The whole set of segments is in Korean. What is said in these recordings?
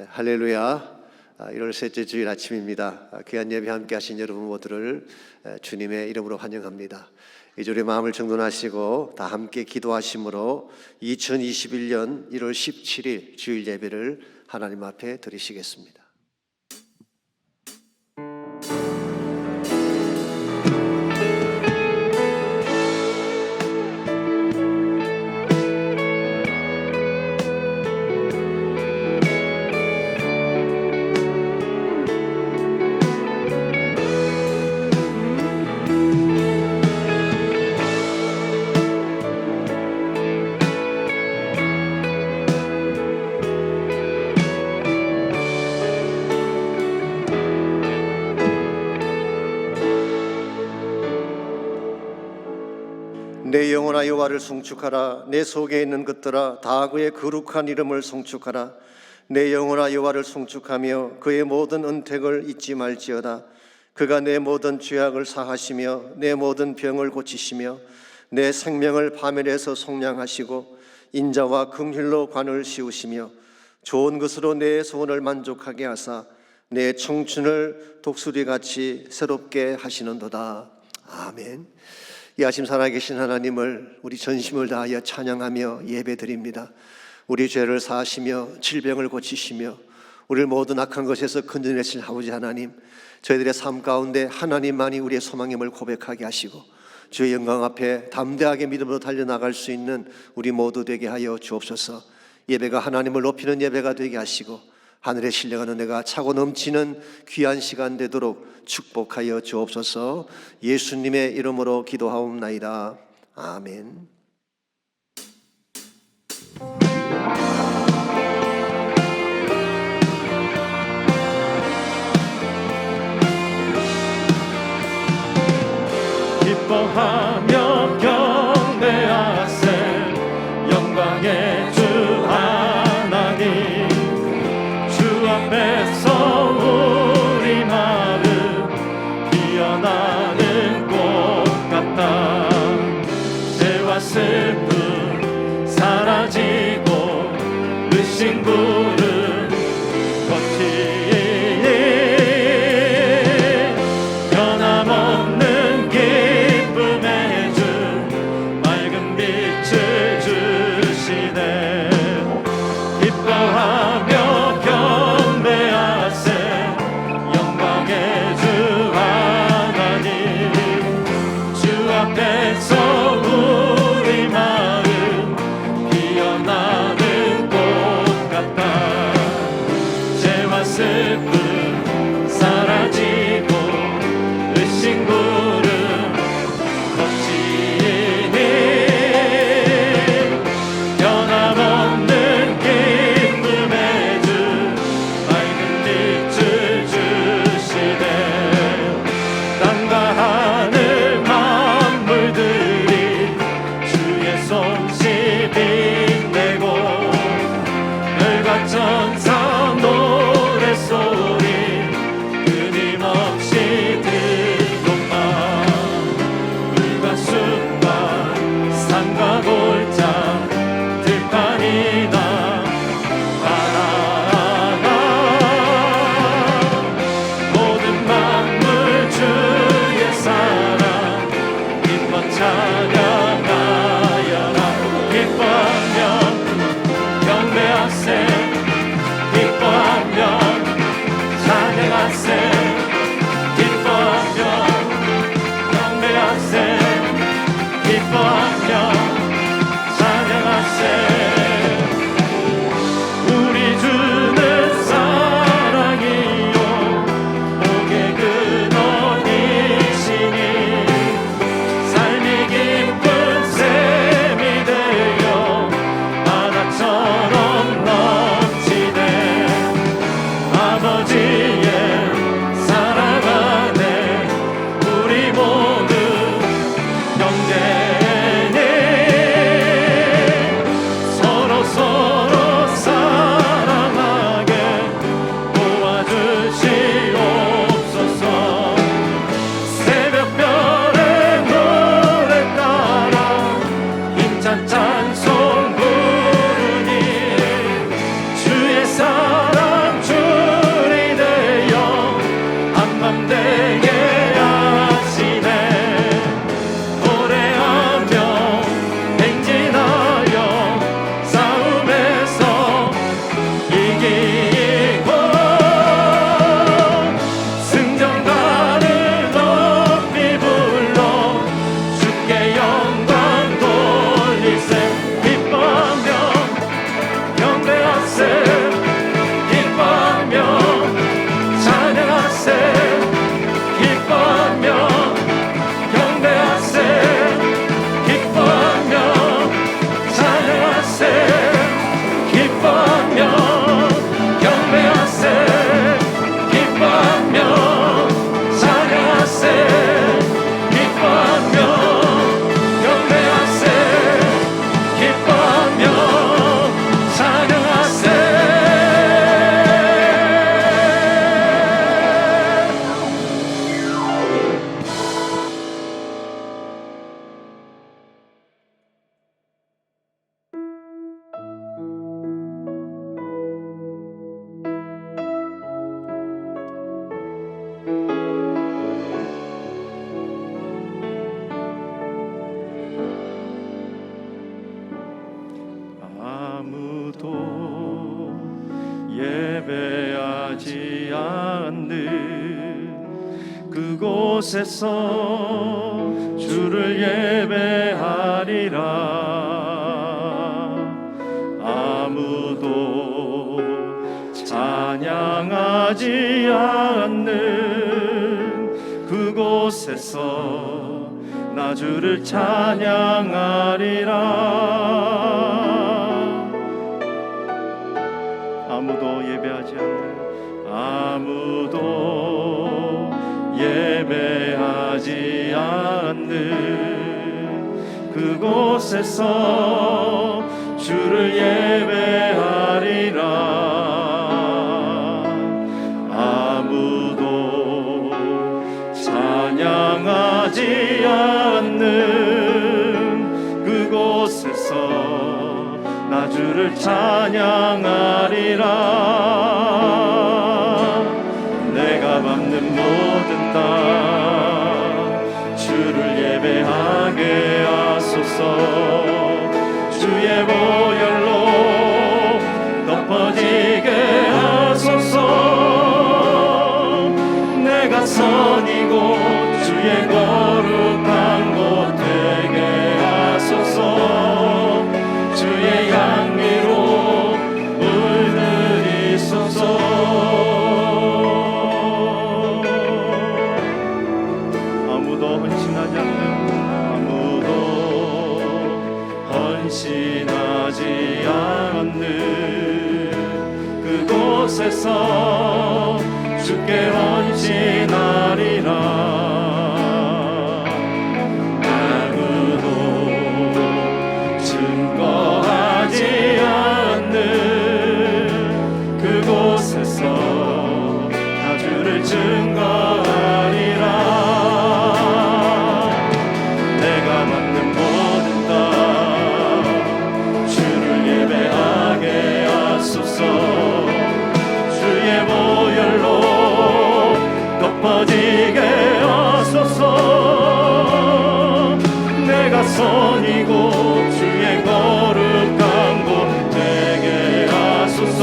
할렐루야. 1월 셋째 주일 아침입니다. 귀한 예배 함께 하신 여러분 모두를 주님의 이름으로 환영합니다. 이 주일의 마음을 정돈하시고 다 함께 기도하심으로 2021년 1월 17일 주일 예배를 하나님 앞에 드리시겠습니다. 내 영혼아 여호와를 송축하라. 내 속에 있는 것들아 다 그의 거룩한 이름을 송축하라. 내 영혼아 여호와를 송축하며 그의 모든 은택을 잊지 말지어다. 그가 내 모든 죄악을 사하시며 내 모든 병을 고치시며 내 생명을 파멸해서 속량하시고 인자와 긍휼로 관을 씌우시며 좋은 것으로 내 소원을 만족하게 하사 내 청춘을 독수리같이 새롭게 하시는도다. 아멘. 이 아침 살아계신 하나님을 우리 전심을 다하여 찬양하며 예배드립니다. 우리 죄를 사하시며 질병을 고치시며 우리를 모든 악한 것에서 건져내실 아버지 하나님, 저희들의 삶 가운데 하나님만이 우리의 소망임을 고백하게 하시고 주의 영광 앞에 담대하게 믿음으로 달려나갈 수 있는 우리 모두 되게 하여 주옵소서. 예배가 하나님을 높이는 예배가 되게 하시고 하늘에 신령한 은혜가 차고 넘치는 귀한 시간 되도록 축복하여 주옵소서. 예수님의 이름으로 기도하옵나이다. 아멘. 기뻐하며 경배하세 영광의 주 하나님, 주 앞에서 우리 마음 피어나는 꽃 같다. 죄와 슬픔 사라지고 의심구름 걷히니 변함없는 기쁨의 주 맑은 빛을 주시네. 기뻐하며 경배하세 영광의 주 하나님, 주 앞에서 우리 마음 피어나는 꽃 같다. 죄와 슬픔 사라지고 의심구름 걷히니 변함없는 기쁨의 주 맑은 빛을 주시네. 땅과 하늘 만물들이 주의 솜씨 빛내고 별과 천사 노랫소리 끊임없이 듣고만 물과 숲과 산과 골짜 들판이나 바다나 모든 만물 주의 사랑 기뻐 찬양하여라. 기뻐하며 경배하세 예배하지 않는 그곳에서 주를 예배하리라. 아무도 찬양하지 않는 그곳에서 나 주를 찬양하리라. 아무도 예배하지 않는 그곳에서 주를 예배하리라. 아무도 찬양하지 않는 그곳에서 나 주를 찬양하리라. 내가 밟는 모든 땅 주를 예배하게 하소서. 주의 보혈로 덮어지게 하소서. 내가 선이고 주의 거룩한 곳 되게 하소서. 주의 양미로 물들이소서. 아무도 헌신하지 않는 그곳에서 주께 헌신하리라. 아무도 증거하지 않는 그곳에서 나 주를 증거하리라. 내가 맡는 모든 땅 주를 예배하게 하소서. 주의 보혈로 덮어지게 하소서. 내가 선이고 주의 거룩한 곳 되게 하소서.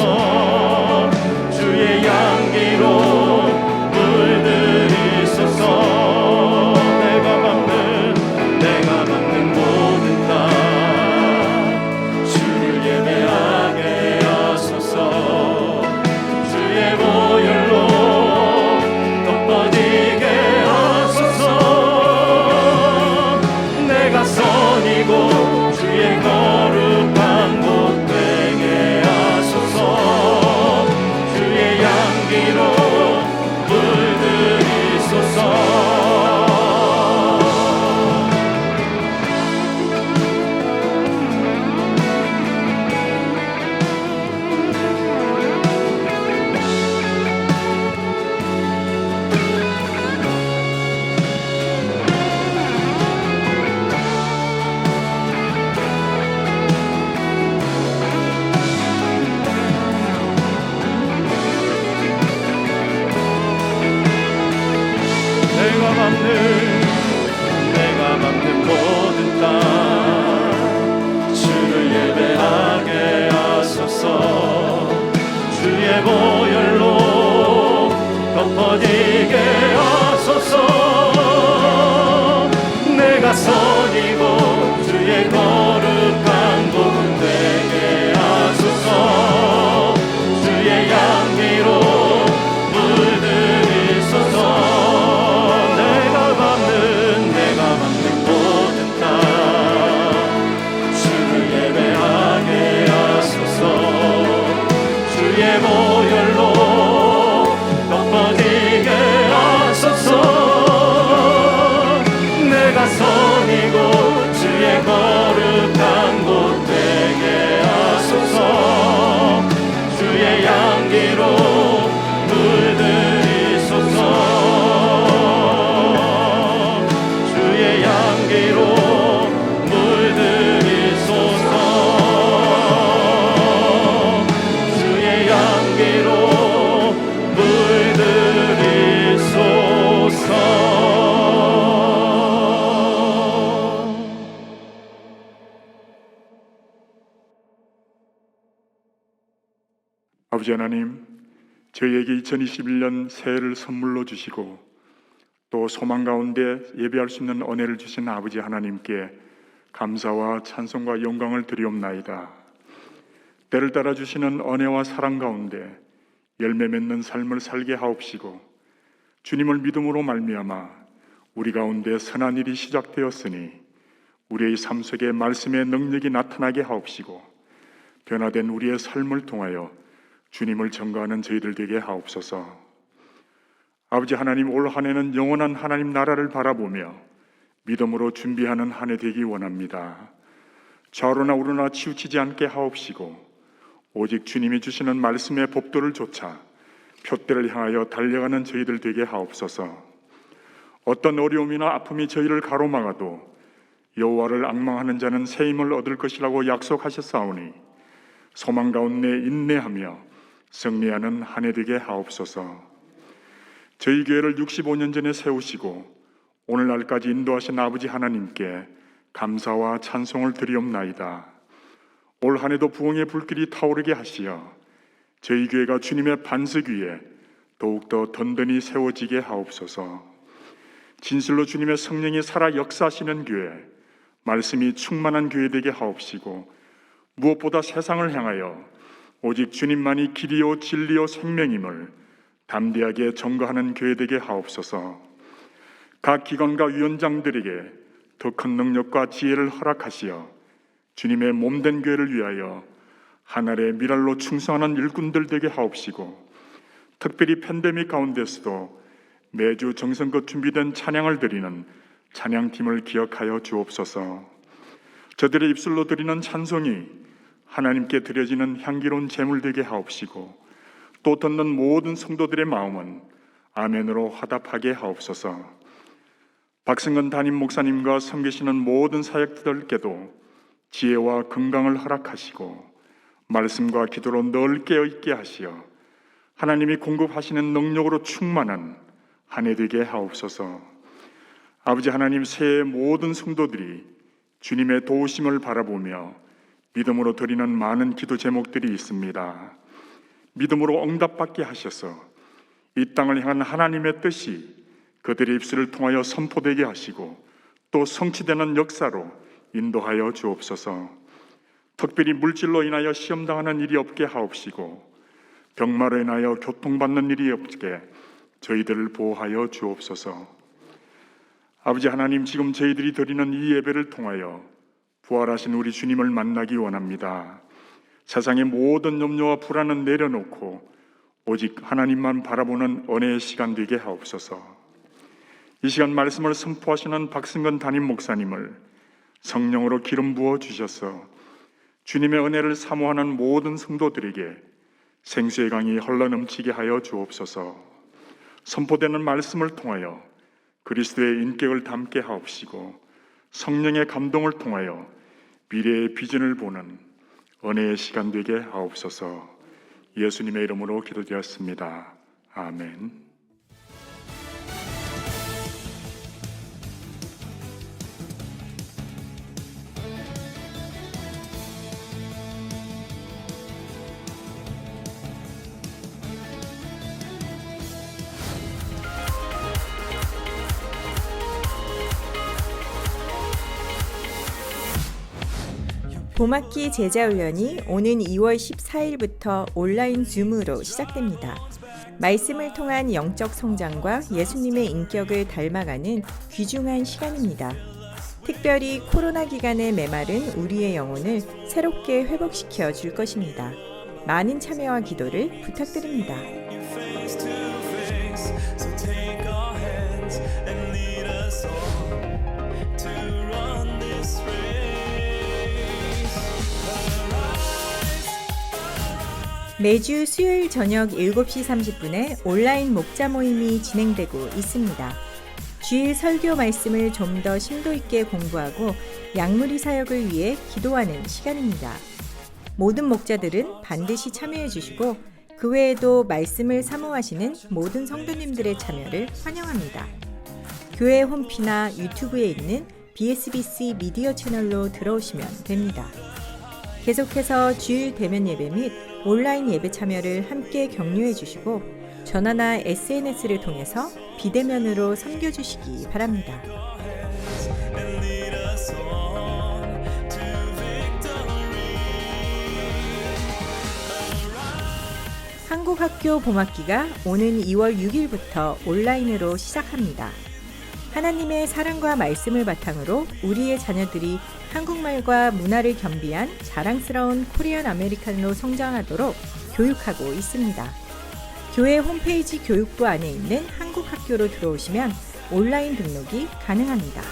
주의 향기로 물들이소서. 내가 밟는 모든 땅 주를 예배하게 하소서. 주의 보혈로 덮어지게 하소서. 내가 선이고 주의 거룩한 곳 되게 하소서. 주의 향기로 물들이소서. 내가 밟는 모든 땅 주를 예배하게 하소서. 주의 보혈로 덮어지게 하소서. 내가 선이고 주의 거룩한 곳 되게 하소서. 주의 향기로 물들이소서. 내가 밟는 모든 땅 주를 예배하게 하소서. 주의 보혈로 덮어지게 하소서. 내가 선이고 주의 거룩한 곳 되게 하소서. 주의 향기로 물들이소서. 주의 향기로 물들이소서. 주의 향기로 물들이소서. 아버지 아버지 하나님, 저희에게 2021년 새해를 선물로 주시고 또 소망 가운데 예배할 수 있는 은혜를 주신 아버지 하나님께 감사와 찬송과 영광을 드리옵나이다. 때를 따라 주시는 은혜와 사랑 가운데 열매 맺는 삶을 살게 하옵시고 주님을 믿음으로 말미암아 우리 가운데 선한 일이 시작되었으니 우리의 삶 속에 말씀의 능력이 나타나게 하옵시고 변화된 우리의 삶을 통하여 주님을 전가하는 저희들 되게 하옵소서. 아버지 하나님, 올 한 해는 영원한 하나님 나라를 바라보며 믿음으로 준비하는 한 해 되기 원합니다. 좌로나 우로나 치우치지 않게 하옵시고 오직 주님이 주시는 말씀의 법도를 좇아 표대를 향하여 달려가는 저희들 되게 하옵소서. 어떤 어려움이나 아픔이 저희를 가로막아도 여호와를 앙망하는 자는 새 힘을 얻을 것이라고 약속하셨사오니 소망 가운데 인내하며 승리하는 한 해 되게 하옵소서. 저희 교회를 65년 전에 세우시고 오늘날까지 인도하신 아버지 하나님께 감사와 찬송을 드리옵나이다. 올 한 해도 부흥의 불길이 타오르게 하시어 저희 교회가 주님의 반석 위에 더욱더 든든히 세워지게 하옵소서. 진실로 주님의 성령이 살아 역사하시는 교회, 말씀이 충만한 교회 되게 하옵시고 무엇보다 세상을 향하여 오직 주님만이 길이요 진리요 생명임을 담대하게 전거하는 교회 되게 하옵소서. 각 기관과 위원장들에게 더 큰 능력과 지혜를 허락하시어 주님의 몸된 교회를 위하여 하늘의 미랄로 충성하는 일꾼들 되게 하옵시고 특별히 팬데믹 가운데서도 매주 정성껏 준비된 찬양을 드리는 찬양팀을 기억하여 주옵소서. 저들의 입술로 드리는 찬송이 하나님께 드려지는 향기로운 제물 되게 하옵시고 또 듣는 모든 성도들의 마음은 아멘으로 화답하게 하옵소서. 박승근 담임 목사님과 섬기시는 모든 사역자들께도 지혜와 건강을 허락하시고 말씀과 기도로 늘 깨어있게 하시어 하나님이 공급하시는 능력으로 충만한 한 해 되게 하옵소서. 아버지 하나님, 새해 모든 성도들이 주님의 도우심을 바라보며 믿음으로 드리는 많은 기도 제목들이 있습니다. 믿음으로 응답받게 하셔서 이 땅을 향한 하나님의 뜻이 그들의 입술을 통하여 선포되게 하시고 또 성취되는 역사로 인도하여 주옵소서. 특별히 물질로 인하여 시험당하는 일이 없게 하옵시고 병마로 인하여 교통받는 일이 없게 저희들을 보호하여 주옵소서. 아버지 하나님, 지금 저희들이 드리는 이 예배를 통하여 부활하신 우리 주님을 만나기 원합니다. 세상의 모든 염려와 불안은 내려놓고 오직 하나님만 바라보는 은혜의 시간 되게 하옵소서. 이 시간 말씀을 선포하시는 박승근 담임 목사님을 성령으로 기름 부어 주셔서 주님의 은혜를 사모하는 모든 성도들에게 생수의 강이 흘러넘치게 하여 주옵소서. 선포되는 말씀을 통하여 그리스도의 인격을 담게 하옵시고 성령의 감동을 통하여 미래의 비전을 보는 은혜의 시간 되게 하옵소서. 예수님의 이름으로 기도드렸습니다. 아멘. 봄학기 제자훈련이 오는 2월 14일부터 온라인 줌으로 시작됩니다. 말씀을 통한 영적 성장과 예수님의 인격을 닮아가는 귀중한 시간입니다. 특별히 코로나 기간에 메마른 우리의 영혼을 새롭게 회복시켜 줄 것입니다. 많은 참여와 기도를 부탁드립니다. 매주 수요일 저녁 7시 30분에 온라인 목자 모임이 진행되고 있습니다. 주일 설교 말씀을 좀 더 심도 있게 공부하고 양무리 사역을 위해 기도하는 시간입니다. 모든 목자들은 반드시 참여해 주시고 그 외에도 말씀을 사모하시는 모든 성도님들의 참여를 환영합니다. 교회 홈피나 유튜브에 있는 BSBC 미디어 채널로 들어오시면 됩니다. 계속해서 주일 대면 예배 및 온라인 예배 참여를 함께 격려해 주시고 전화나 SNS를 통해서 비대면으로 섬겨주시기 바랍니다. 한국학교 봄학기가 오는 2월 6일부터 온라인으로 시작합니다. 하나님의 사랑과 말씀을 바탕으로 우리의 자녀들이 한국말과 문화를 겸비한 자랑스러운 코리안 아메리칸으로 성장하도록 교육하고 있습니다. 교회 홈페이지 교육부 안에 있는 한국학교로 들어오시면 온라인 등록이 가능합니다.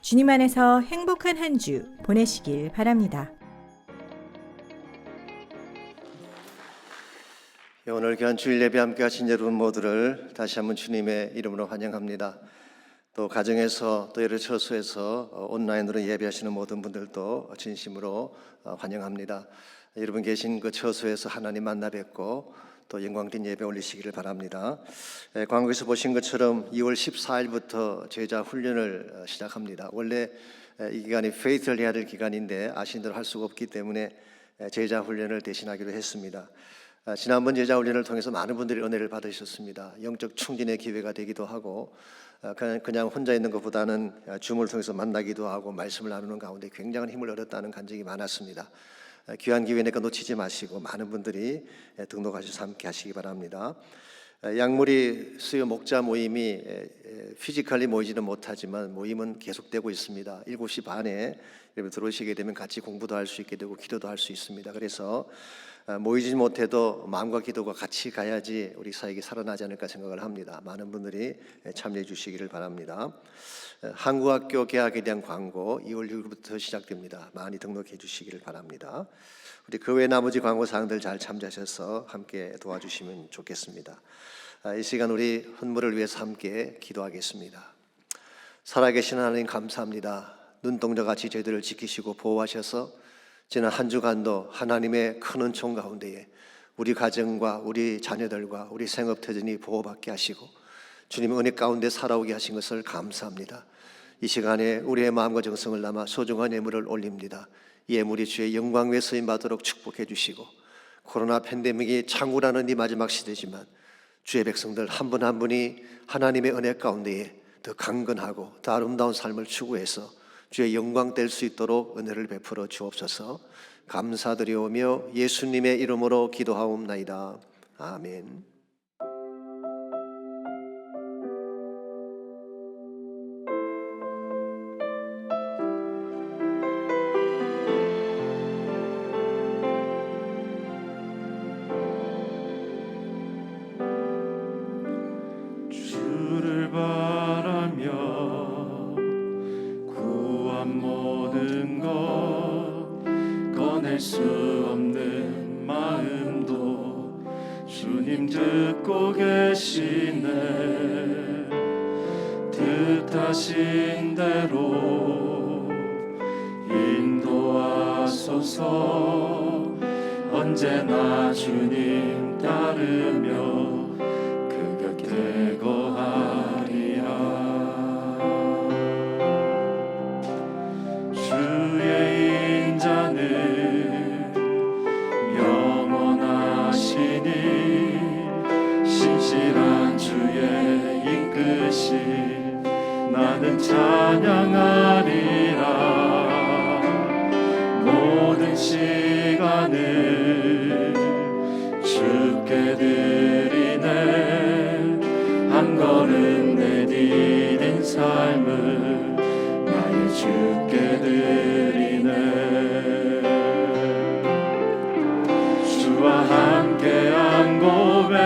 주님 안에서 행복한 한 주 보내시길 바랍니다. 오늘 귀한 주일 예배 함께 하신 여러분 모두를 다시 한번 주님의 이름으로 환영합니다. 또 가정에서 또 여러 처소에서 온라인으로 예배하시는 모든 분들도 진심으로 환영합니다. 여러분 계신 그 처소에서 하나님 만나 뵙고 또 영광된 예배 올리시기를 바랍니다. 광고에서 보신 것처럼 2월 14일부터 제자 훈련을 시작합니다. 원래 이 기간이 페이트를 해야 될 기간인데 아신 대로 할 수가 없기 때문에 제자 훈련을 대신하기로 했습니다. 지난번 제자 훈련을 통해서 많은 분들이 은혜를 받으셨습니다. 영적 충진의 기회가 되기도 하고 그냥 혼자 있는 것보다는 줌을 통해서 만나기도 하고 말씀을 나누는 가운데 굉장한 힘을 얻었다는 간증이 많았습니다. 귀한 기회니까 놓치지 마시고 많은 분들이 등록하셔서 함께 하시기 바랍니다. 양무리 수요 목자 모임이 피지컬리 모이지는 못하지만 모임은 계속되고 있습니다. 7시 반에 여러분 들어오시게 되면 같이 공부도 할 수 있게 되고 기도도 할 수 있습니다. 그래서 모이지 못해도 마음과 기도가 같이 가야지 우리 사역이 살아나지 않을까 생각을 합니다. 많은 분들이 참여해 주시기를 바랍니다. 한국학교 개학에 대한 광고 2월 6일부터 시작됩니다. 많이 등록해 주시기를 바랍니다. 우리 그 외 나머지 광고 사항들 잘 참조하셔서 함께 도와주시면 좋겠습니다. 이 시간 우리 헌물을 위해서 함께 기도하겠습니다. 살아계신 하나님 감사합니다. 눈동자같이 저희들을 지키시고 보호하셔서 지난 한 주간도 하나님의 큰 은총 가운데에 우리 가정과 우리 자녀들과 우리 생업터전이 보호받게 하시고 주님의 은혜 가운데 살아오게 하신 것을 감사합니다. 이 시간에 우리의 마음과 정성을 담아 소중한 예물을 올립니다. 이 예물이 주의 영광 위에 쓰임받도록 축복해 주시고 코로나 팬데믹이 창궐하는 이 마지막 시대지만 주의 백성들 한 분 한 분이 하나님의 은혜 가운데에 더 강건하고 더 아름다운 삶을 추구해서 주의 영광 될 수 있도록 은혜를 베풀어 주옵소서. 감사드리오며 예수님의 이름으로 기도하옵나이다. 아멘. 주를 바라며 구한 모든 것 꺼낼 수 없는 마음도 주님 듣고 계시네. 뜻하신 대로 인도하소서. 언제나 주님 따르며 그 곁에 거하리라. 주의 인자는 영원하시니 신실한 주의 이끄심 나는 찬양하리라. 모든 시간을 주께 드리네. 한 걸음 내디딘 삶을 나의 주께 드리네. 주와 함께한 고백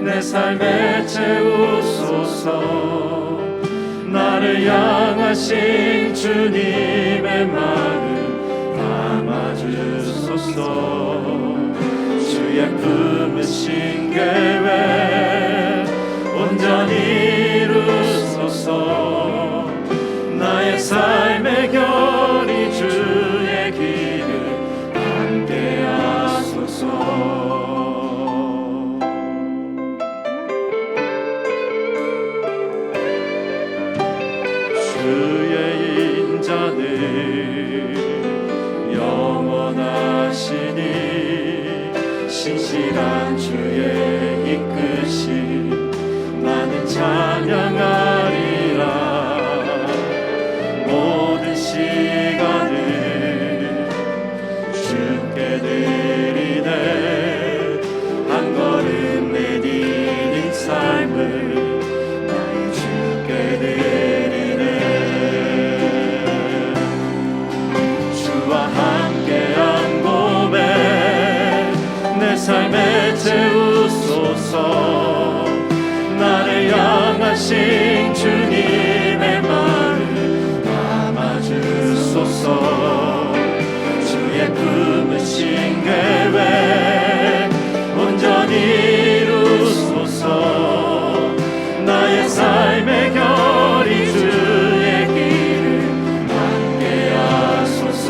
내 삶에 채우소서. 나를 향하신 주님의 마음 담아주소서. 주의 품으신 계획 온전히 이루소서. 나의 삶의 결이 주의 길을 함께 하소서. 주의 인자는 영원하시니 신실한 주의 이끄심 나는 찬양하리라. 모든 시간을 주께 드리네. 한 걸음 내디딘 삶을 나의 주께 드리네. 주와 함께한 고백 내 삶에 채우소서. 나를 향하신 주님의 마음 담아주소서. 주의 품으신 계획 온전히 이루소서. 나의 삶의 결이 주의 길을 함께하소서.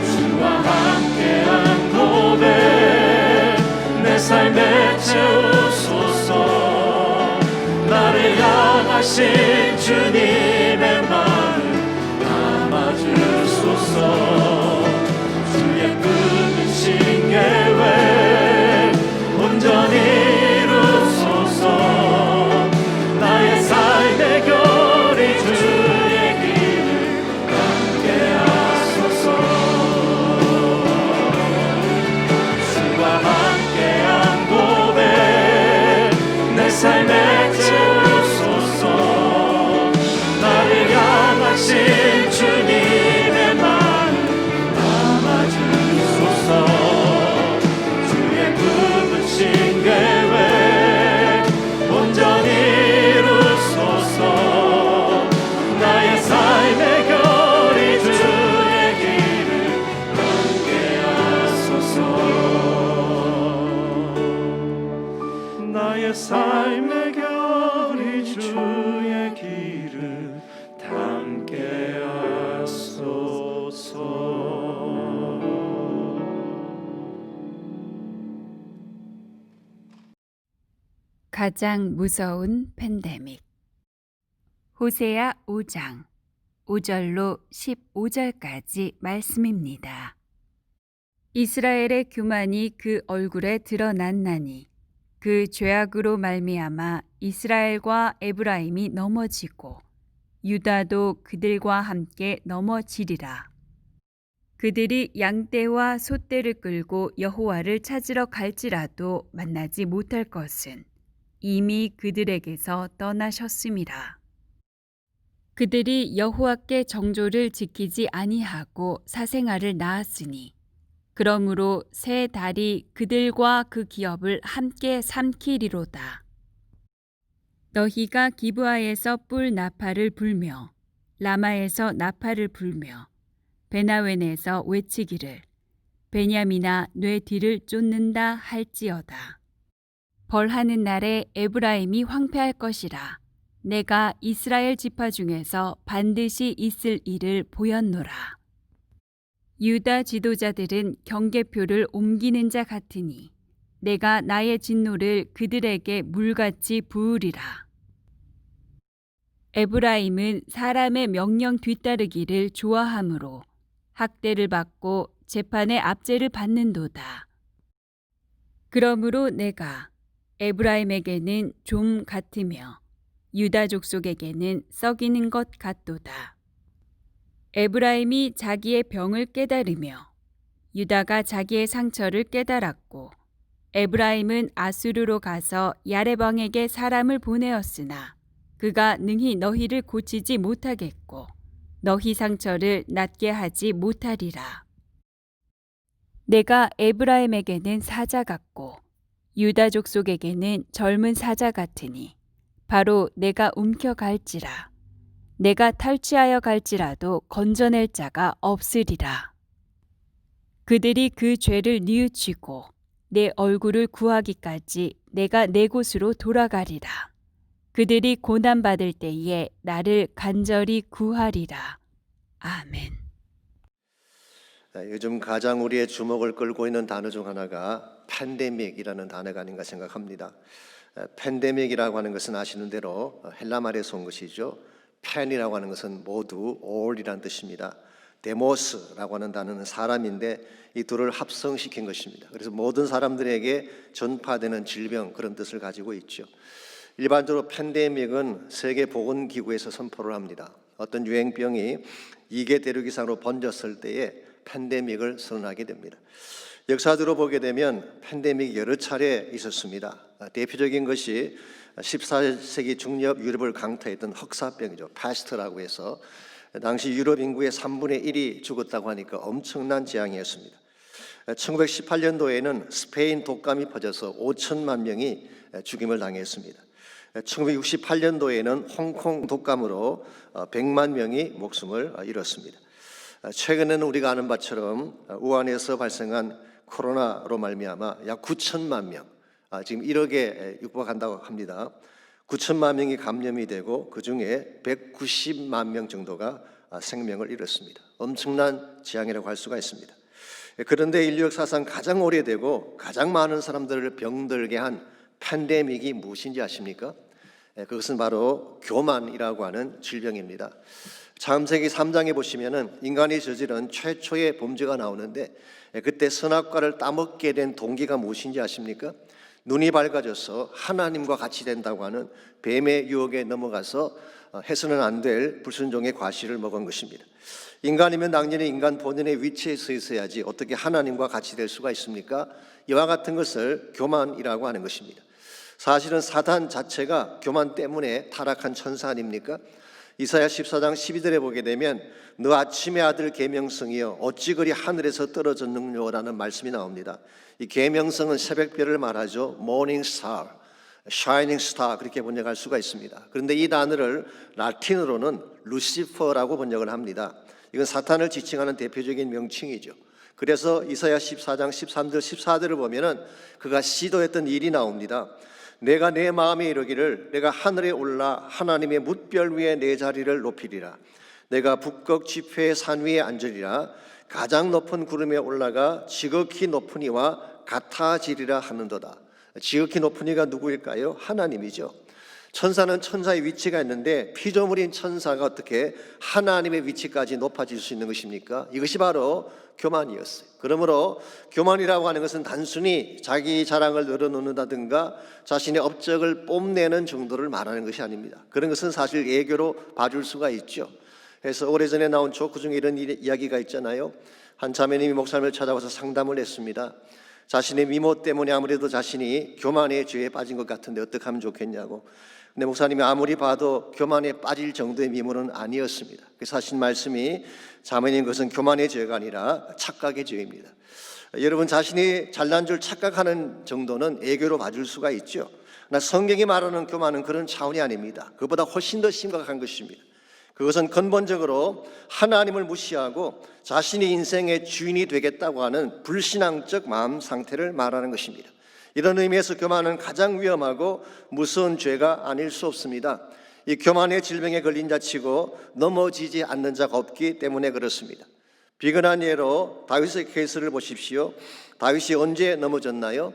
주와 함께한 고백 내 삶에 채우소서. 나를 향하신 주님의 마음 담아주소서. 주의 품으신 계획 온전히 이루소서. 나의 삶의 결이 주의 길을 함께하소서. 주와 함께한 고백 내 삶에 채우소서. 나를 향하신 주님의 마음 담아주소서. 주의 품으신 계획 온전히 이루소서. 나의 삶의 결이 주의 길을 함께하소서. 나의 삶의 결이 주의 길을 함께 하소서. 가장 무서운 팬데믹. 호세아 5장 5절로 15절까지 말씀입니다. 이스라엘의 교만이 그 얼굴에 드러났나니 그 죄악으로 말미암아 이스라엘과 에브라임이 넘어지고 유다도 그들과 함께 넘어지리라. 그들이 양떼와 소떼를 끌고 여호와를 찾으러 갈지라도 만나지 못할 것은 이미 그들에게서 떠나셨음이라. 그들이 여호와께 정조를 지키지 아니하고 사생아를 낳았으니 그러므로 새 달이 그들과 그 기업을 함께 삼키리로다. 너희가 기브아에서 뿔 나팔을 불며 라마에서 나팔을 불며 베나웬에서 외치기를 베냐민아 뇌 뒤를 쫓는다 할지어다. 벌하는 날에 에브라임이 황폐할 것이라. 내가 이스라엘 지파 중에서 반드시 있을 일을 보였노라. 유다 지도자들은 경계표를 옮기는 자 같으니 내가 나의 진노를 그들에게 물같이 부으리라. 에브라임은 사람의 명령 뒤따르기를 좋아하므로 학대를 받고 재판의 압제를 받는도다. 그러므로 내가 에브라임에게는 좀 같으며 유다 족속에게는 썩이는 것 같도다. 에브라임이 자기의 병을 깨달으며 유다가 자기의 상처를 깨달았고 에브라임은 아수르로 가서 야레방에게 사람을 보내었으나 그가 능히 너희를 고치지 못하겠고 너희 상처를 낫게 하지 못하리라. 내가 에브라임에게는 사자 같고 유다 족속에게는 젊은 사자 같으니 바로 내가 움켜갈지라. 내가 탈취하여 갈지라도 건져낼 자가 없으리라. 그들이 그 죄를 뉘우치고 내 얼굴을 구하기까지 내가 내 곳으로 돌아가리라. 그들이 고난받을 때에 나를 간절히 구하리라. 아멘. 요즘 가장 우리의 주목을 끌고 있는 단어 중 하나가 팬데믹이라는 단어가 아닌가 생각합니다. 팬데믹이라고 하는 것은 아시는 대로 헬라 말에서 온 것이죠. 팬이라고 하는 것은 모두 all이라는 뜻입니다. 데모스라고 하는 단어는 사람인데 이 둘을 합성시킨 것입니다. 그래서 모든 사람들에게 전파되는 질병, 그런 뜻을 가지고 있죠. 일반적으로 팬데믹은 세계보건기구에서 선포를 합니다. 어떤 유행병이 2개 대륙 이상으로 번졌을 때에 팬데믹을 선언하게 됩니다. 역사적으로 보게 되면 팬데믹이 여러 차례 있었습니다. 대표적인 것이 14세기 중엽 유럽을 강타했던 흑사병이죠. 패스트라고 해서 당시 유럽 인구의 3분의 1이 죽었다고 하니까 엄청난 재앙이었습니다. 1918년도에는 스페인 독감이 퍼져서 5천만 명이 죽임을 당했습니다. 1968년도에는 홍콩 독감으로 100만 명이 목숨을 잃었습니다. 최근에는 우리가 아는 바처럼 우한에서 발생한 코로나로 말미암아 약 9천만 명, 지금 1억에 육박한다고 합니다. 9천만 명이 감염이 되고 그중에 190만 명 정도가 생명을 잃었습니다. 엄청난 재앙이라고 할 수가 있습니다. 그런데 인류 역사상 가장 오래되고 가장 많은 사람들을 병들게 한 팬데믹이 무엇인지 아십니까? 그것은 바로 교만이라고 하는 질병입니다. 창세기 3장에 보시면은 인간이 저지른 최초의 범죄가 나오는데 그때 선악과를 따먹게 된 동기가 무엇인지 아십니까? 눈이 밝아져서 하나님과 같이 된다고 하는 뱀의 유혹에 넘어가서 해서는 안 될 불순종의 과실을 먹은 것입니다. 인간이면 당연히 인간 본연의 위치에 서 있어야지 어떻게 하나님과 같이 될 수가 있습니까? 이와 같은 것을 교만이라고 하는 것입니다. 사실은 사단 자체가 교만 때문에 타락한 천사 아닙니까? 이사야 14장 12절에 보게 되면 너 아침의 아들 계명성이여 어찌 그리 하늘에서 떨어졌느냐라는 말씀이 나옵니다. 이 계명성은 새벽별을 말하죠. Morning Star, Shining Star 그렇게 번역할 수가 있습니다. 그런데 이 단어를 라틴어로는 루시퍼라고 번역을 합니다. 이건 사탄을 지칭하는 대표적인 명칭이죠. 그래서 이사야 14장 13절 14절을 보면은 그가 시도했던 일이 나옵니다. 내가 내 마음에 이르기를 내가 하늘에 올라 하나님의 뭇별 위에 내 자리를 높이리라. 내가 북극 지폐의 산 위에 앉으리라. 가장 높은 구름에 올라가 지극히 높은 이와 같아지리라 하는도다. 지극히 높은 이가 누구일까요? 하나님이죠. 천사는 천사의 위치가 있는데 피조물인 천사가 어떻게 하나님의 위치까지 높아질 수 있는 것입니까? 이것이 바로 교만이었어요. 그러므로 교만이라고 하는 것은 단순히 자기 자랑을 늘어놓는다든가 자신의 업적을 뽐내는 정도를 말하는 것이 아닙니다. 그런 것은 사실 예교로 봐줄 수가 있죠. 그래서 오래전에 나온 조크 중에 이런 이야기가 있잖아요. 한 자매님이 목사님을 찾아와서 상담을 했습니다. 자신의 미모 때문에 아무래도 자신이 교만의 죄에 빠진 것 같은데 어떻게 하면 좋겠냐고. 근데 목사님이 아무리 봐도 교만에 빠질 정도의 미모는 아니었습니다. 그래서 하신 말씀이 자매님 그것은 교만의 죄가 아니라 착각의 죄입니다. 여러분 자신이 잘난 줄 착각하는 정도는 애교로 봐줄 수가 있죠. 그러나 성경이 말하는 교만은 그런 차원이 아닙니다. 그보다 훨씬 더 심각한 것입니다. 그것은 근본적으로 하나님을 무시하고 자신이 인생의 주인이 되겠다고 하는 불신앙적 마음 상태를 말하는 것입니다. 이런 의미에서 교만은 가장 위험하고 무서운 죄가 아닐 수 없습니다. 이 교만의 질병에 걸린 자치고 넘어지지 않는 자가 없기 때문에 그렇습니다. 비근한 예로 다윗의 케이스를 보십시오. 다윗이 언제 넘어졌나요?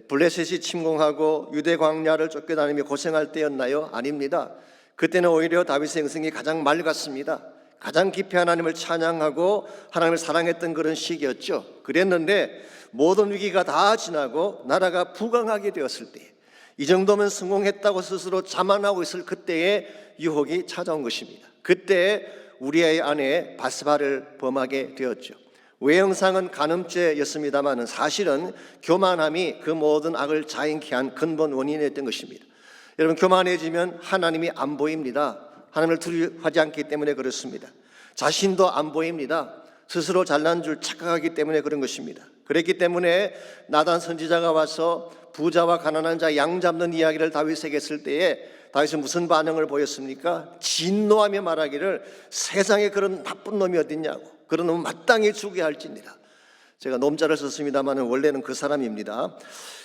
블레셋이 침공하고 유대 광야를 쫓겨다니며 고생할 때였나요? 아닙니다. 그때는 오히려 다윗의 영성이 가장 맑았습니다. 가장 깊이 하나님을 찬양하고 하나님을 사랑했던 그런 시기였죠. 그랬는데 모든 위기가 다 지나고 나라가 부강하게 되었을 때 이 정도면 성공했다고 스스로 자만하고 있을 그때의 유혹이 찾아온 것입니다. 그때 우리의 아내 바스바를 범하게 되었죠. 외형상은 간음죄였습니다만 사실은 교만함이 그 모든 악을 자행케 한 근본 원인이었던 것입니다. 여러분 교만해지면 하나님이 안 보입니다. 하나님을 두려워하지 않기 때문에 그렇습니다. 자신도 안 보입니다. 스스로 잘난 줄 착각하기 때문에 그런 것입니다. 그랬기 때문에 나단 선지자가 와서 부자와 가난한 자 양 잡는 이야기를 다윗에게 했을 때에 다윗은 무슨 반응을 보였습니까? 진노하며 말하기를 세상에 그런 나쁜 놈이 어딨냐고, 그런 놈은 마땅히 죽여야 할지니라. 제가 놈자를 썼습니다만 원래는 그 사람입니다.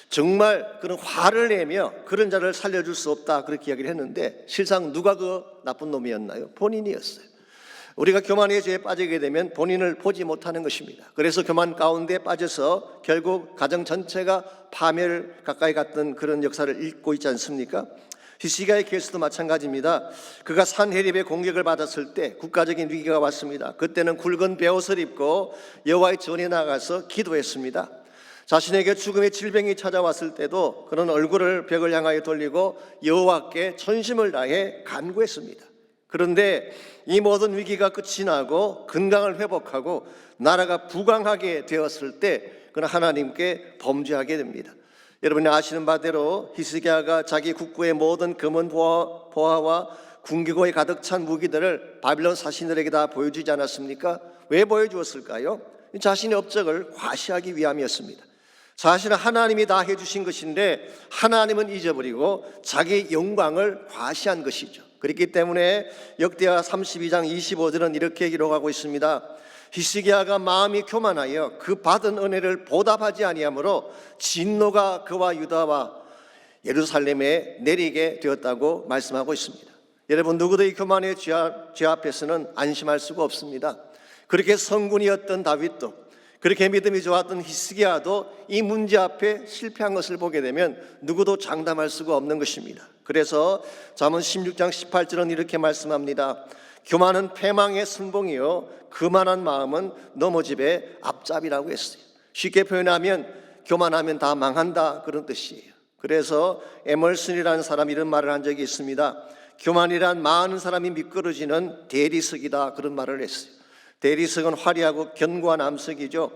정말 그런 화를 내며 그런 자를 살려줄 수 없다 그렇게 이야기를 했는데 실상 누가 그 나쁜 놈이었나요? 본인이었어요. 우리가 교만의 죄에 빠지게 되면 본인을 보지 못하는 것입니다. 그래서 교만 가운데 빠져서 결국 가정 전체가 파멸 가까이 갔던 그런 역사를 읽고 있지 않습니까? 히스기야의 케이스도 마찬가지입니다. 그가 산헤립의 공격을 받았을 때 국가적인 위기가 왔습니다. 그때는 굵은 베옷을 입고 여호와의 전에 나가서 기도했습니다. 자신에게 죽음의 질병이 찾아왔을 때도 그런 얼굴을 벽을 향하여 돌리고 여호와께 전심을 다해 간구했습니다. 그런데 이 모든 위기가 끝이 나고 건강을 회복하고 나라가 부강하게 되었을 때 그는 하나님께 범죄하게 됩니다. 여러분이 아시는 바대로 히스기야가 자기 국고의 모든 금은 보화와 궁기고에 가득 찬 무기들을 바빌론 사신들에게 다 보여주지 않았습니까? 왜 보여주었을까요? 자신의 업적을 과시하기 위함이었습니다. 사실은 하나님이 다 해주신 것인데 하나님은 잊어버리고 자기 영광을 과시한 것이죠. 그렇기 때문에 역대하 32장 25절은 이렇게 기록하고 있습니다. 히스기야가 마음이 교만하여 그 받은 은혜를 보답하지 아니하므로 진노가 그와 유다와 예루살렘에 내리게 되었다고 말씀하고 있습니다. 여러분, 누구도 이 교만의 죄 앞에서는 안심할 수가 없습니다. 그렇게 성군이었던 다윗도, 그렇게 믿음이 좋았던 히스기야도 이 문제 앞에 실패한 것을 보게 되면 누구도 장담할 수가 없는 것입니다. 그래서 잠언 16장 18절은 이렇게 말씀합니다. 교만은 패망의 선봉이요 그만한 마음은 넘어집의 앞잡이라고 했어요. 쉽게 표현하면 교만하면 다 망한다, 그런 뜻이에요. 그래서 에멀슨이라는 사람이 이런 말을 한 적이 있습니다. 교만이란 많은 사람이 미끄러지는 대리석이다, 그런 말을 했어요. 대리석은 화려하고 견고한 암석이죠.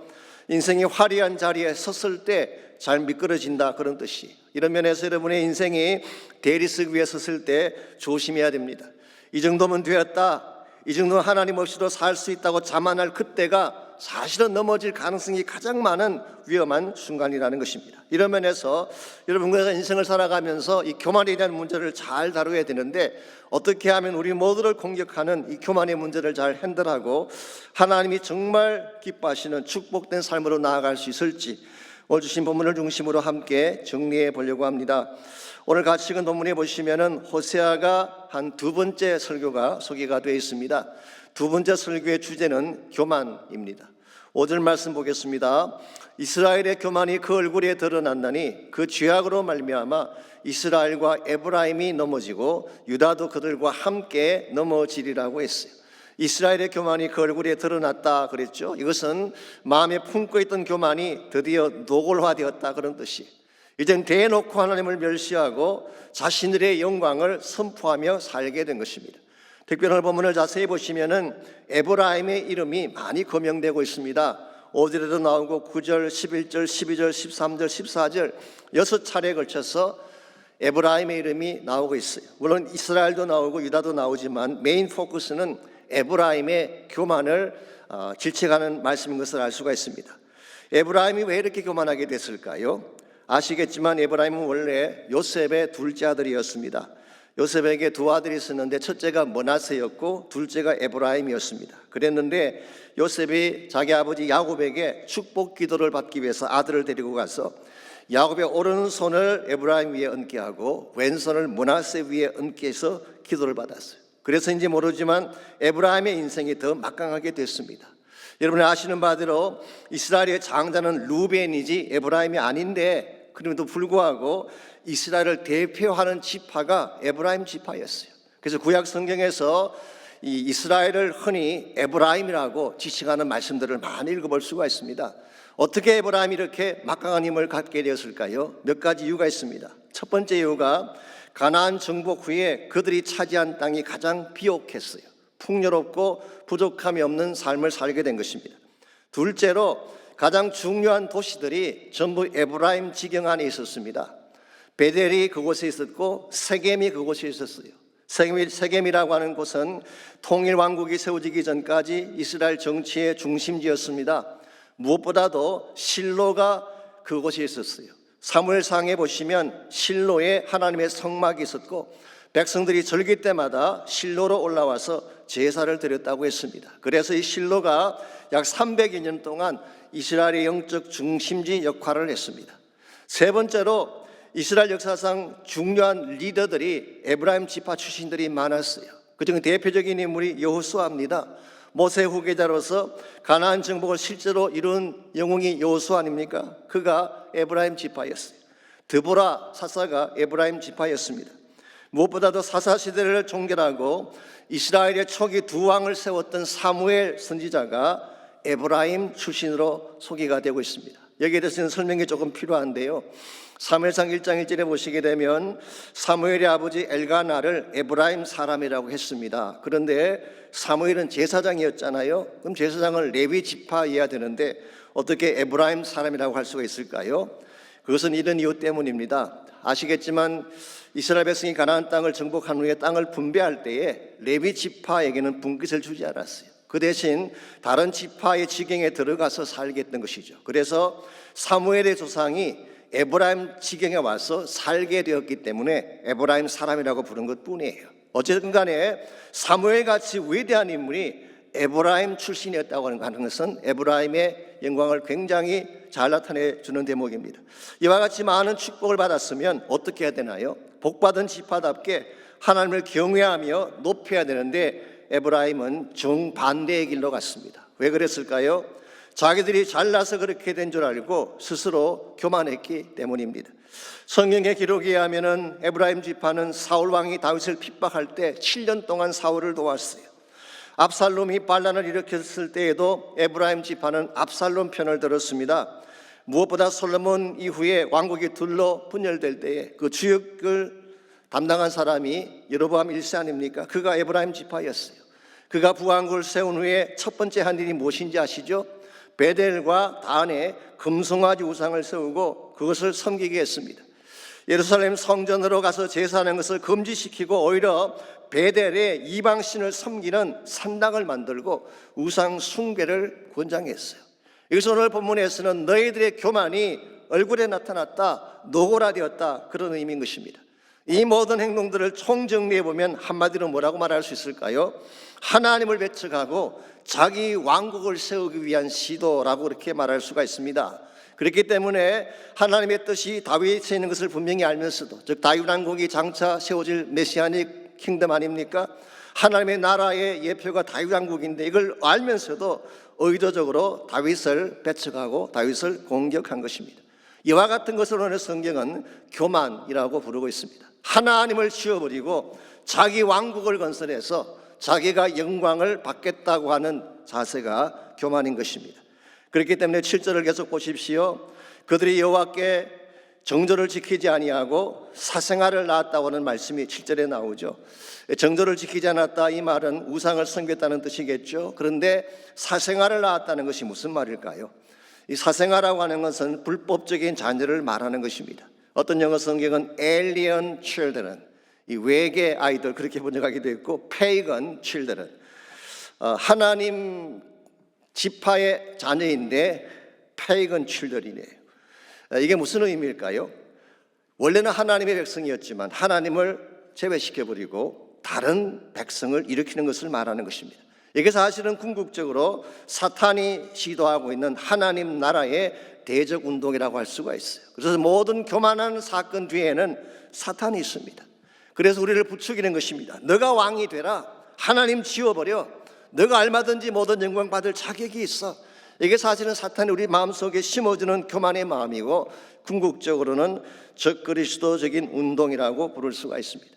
인생이 화려한 자리에 섰을 때 잘 미끄러진다, 그런 뜻이. 이런 면에서 여러분의 인생이 대리석 위에 섰을 때 조심해야 됩니다. 이 정도면 되었다, 이 정도는 하나님 없이도 살 수 있다고 자만할 그때가 사실은 넘어질 가능성이 가장 많은 위험한 순간이라는 것입니다. 이런 면에서 여러분과 인생을 살아가면서 이 교만에 대한 문제를 잘 다루어야 되는데 어떻게 하면 우리 모두를 공격하는 이 교만의 문제를 잘 핸들하고 하나님이 정말 기뻐하시는 축복된 삶으로 나아갈 수 있을지 오늘 주신 본문을 중심으로 함께 정리해 보려고 합니다. 오늘 같이 읽은 본문에 보시면은 호세아가 한 두 번째 설교가 소개가 되어 있습니다. 두 번째 설교의 주제는 교만입니다. 5절 말씀 보겠습니다. 이스라엘의 교만이 그 얼굴에 드러난다니 그 죄악으로 말미암아 이스라엘과 에브라임이 넘어지고 유다도 그들과 함께 넘어지리라고 했어요. 이스라엘의 교만이 그 얼굴에 드러났다 그랬죠. 이것은 마음에 품고 있던 교만이 드디어 노골화되었다, 그런 뜻이에요. 이젠 대놓고 하나님을 멸시하고 자신들의 영광을 선포하며 살게 된 것입니다. 특별한 본문을 자세히 보시면은 에브라임의 이름이 많이 거명되고 있습니다. 5절에도 나오고 9절, 11절, 12절, 13절, 14절 6차례에 걸쳐서 에브라임의 이름이 나오고 있어요. 물론 이스라엘도 나오고 유다도 나오지만 메인 포커스는 에브라임의 교만을 질책하는 말씀인 것을 알 수가 있습니다. 에브라임이 왜 이렇게 교만하게 됐을까요? 아시겠지만 에브라임은 원래 요셉의 둘째 아들이었습니다. 요셉에게 두 아들이 있었는데 첫째가 므낫세였고 둘째가 에브라임이었습니다. 그랬는데 요셉이 자기 아버지 야곱에게 축복 기도를 받기 위해서 아들을 데리고 가서 야곱의 오른손을 에브라임 위에 얹게 하고 왼손을 므낫세 위에 얹게 해서 기도를 받았어요. 그래서인지 모르지만 에브라임의 인생이 더 막강하게 됐습니다. 여러분이 아시는 바대로 이스라엘의 장자는 루벤이지 에브라임이 아닌데 그럼에도 불구하고 이스라엘을 대표하는 지파가 에브라임 지파였어요. 그래서 구약 성경에서 이 이스라엘을 흔히 에브라임이라고 지칭하는 말씀들을 많이 읽어볼 수가 있습니다. 어떻게 에브라임이 이렇게 막강한 힘을 갖게 되었을까요? 몇 가지 이유가 있습니다. 첫 번째 이유가 가나안 정복 후에 그들이 차지한 땅이 가장 비옥했어요. 풍요롭고 부족함이 없는 삶을 살게 된 것입니다. 둘째로 가장 중요한 도시들이 전부 에브라임 지경 안에 있었습니다. 베델이 그곳에 있었고 세겜이 그곳에 있었어요. 세겜이라고 하는 곳은 통일왕국이 세워지기 전까지 이스라엘 정치의 중심지였습니다. 무엇보다도 실로가 그곳에 있었어요. 사무엘상에 보시면 실로에 하나님의 성막이 있었고 백성들이 절기 때마다 실로로 올라와서 제사를 드렸다고 했습니다. 그래서 이 실로가 약 300여 년 동안 이스라엘의 영적 중심지 역할을 했습니다. 세 번째로 이스라엘 역사상 중요한 리더들이 에브라임 지파 출신들이 많았어요. 그중 대표적인 인물이 여호수아입니다. 모세 후계자로서 가나안 정복을 실제로 이룬 영웅이 여호수아 아닙니까? 그가 에브라임 지파였어요. 드보라 사사가 에브라임 지파였습니다. 무엇보다도 사사 시대를 종결하고 이스라엘의 초기 두 왕을 세웠던 사무엘 선지자가 에브라임 출신으로 소개가 되고 있습니다. 여기에 대해서는 설명이 조금 필요한데요. 사무엘상 1장 1절에 보시게 되면 사무엘의 아버지 엘가나를 에브라임 사람이라고 했습니다. 그런데 사무엘은 제사장이었잖아요. 그럼 제사장을 레위 지파여야 되는데 어떻게 에브라임 사람이라고 할 수가 있을까요? 그것은 이런 이유 때문입니다. 아시겠지만 이스라엘 백성이 가나안 땅을 정복한 후에 땅을 분배할 때에 레위 지파에게는 분깃을 주지 않았어요. 그 대신 다른 지파의 지경에 들어가서 살게 했던 것이죠. 그래서 사무엘의 조상이 에브라임 지경에 와서 살게 되었기 때문에 에브라임 사람이라고 부른 것뿐이에요. 어쨌든 간에 사무엘같이 위대한 인물이 에브라임 출신이었다고 하는 것은 에브라임의 영광을 굉장히 잘 나타내 주는 대목입니다. 이와 같이 많은 축복을 받았으면 어떻게 해야 되나요? 복받은 지파답게 하나님을 경외하며 높여야 되는데 에브라임은 정반대의 길로 갔습니다. 왜 그랬을까요? 자기들이 잘나서 그렇게 된 줄 알고 스스로 교만했기 때문입니다. 성경의 기록에 의하면 에브라임 지파는 사울 왕이 다윗을 핍박할 때 7년 동안 사울을 도왔어요. 압살롬이 반란을 일으켰을 때에도 에브라임 지파는 압살롬 편을 들었습니다. 무엇보다 솔로몬 이후에 왕국이 둘로 분열될 때에 그 주역을 담당한 사람이 여로보암 1세 아닙니까? 그가 에브라임 지파였어요. 그가 부왕국을 세운 후에 첫 번째 한 일이 무엇인지 아시죠? 베델과 단에 금송아지 우상을 세우고 그것을 섬기게 했습니다. 예루살렘 성전으로 가서 제사하는 것을 금지시키고 오히려 베델에 이방신을 섬기는 산당을 만들고 우상 숭배를 권장했어요. 여기서 오늘 본문에서는 너희들의 교만이 얼굴에 나타났다, 노골화되었다, 그런 의미인 것입니다. 이 모든 행동들을 총정리해 보면 한마디로 뭐라고 말할 수 있을까요? 하나님을 배척하고 자기 왕국을 세우기 위한 시도라고 그렇게 말할 수가 있습니다. 그렇기 때문에 하나님의 뜻이 다윗에 있는 것을 분명히 알면서도, 즉 다윗 왕국이 장차 세워질 메시아닉 킹덤 아닙니까? 하나님의 나라의 예표가 다윗 왕국인데 이걸 알면서도 의도적으로 다윗을 배척하고 다윗을 공격한 것입니다. 이와 같은 것을 오늘 성경은 교만이라고 부르고 있습니다. 하나님을 지워버리고 자기 왕국을 건설해서 자기가 영광을 받겠다고 하는 자세가 교만인 것입니다. 그렇기 때문에 7절을 계속 보십시오. 그들이 여호와께 정절을 지키지 아니하고 사생아를 낳았다고 하는 말씀이 7절에 나오죠. 정절을 지키지 않았다, 이 말은 우상을 섬겼다는 뜻이겠죠. 그런데 사생아를 낳았다는 것이 무슨 말일까요? 이 사생아라고 하는 것은 불법적인 자녀를 말하는 것입니다. 어떤 영어 성경은 alien children, 이 외계 아이들 그렇게 번역하기도 했고 pagan children, 하나님 지파의 자녀인데 pagan children이네요. 이게 무슨 의미일까요? 원래는 하나님의 백성이었지만 하나님을 제외시켜버리고 다른 백성을 일으키는 것을 말하는 것입니다. 이게 사실은 궁극적으로 사탄이 시도하고 있는 하나님 나라의 대적 운동이라고 할 수가 있어요. 그래서 모든 교만한 사건 뒤에는 사탄이 있습니다. 그래서 우리를 부추기는 것입니다. 너가 왕이 되라, 하나님 지워버려, 너가 얼마든지 모든 영광 받을 자격이 있어. 이게 사실은 사탄이 우리 마음속에 심어주는 교만의 마음이고 궁극적으로는 적그리스도적인 운동이라고 부를 수가 있습니다.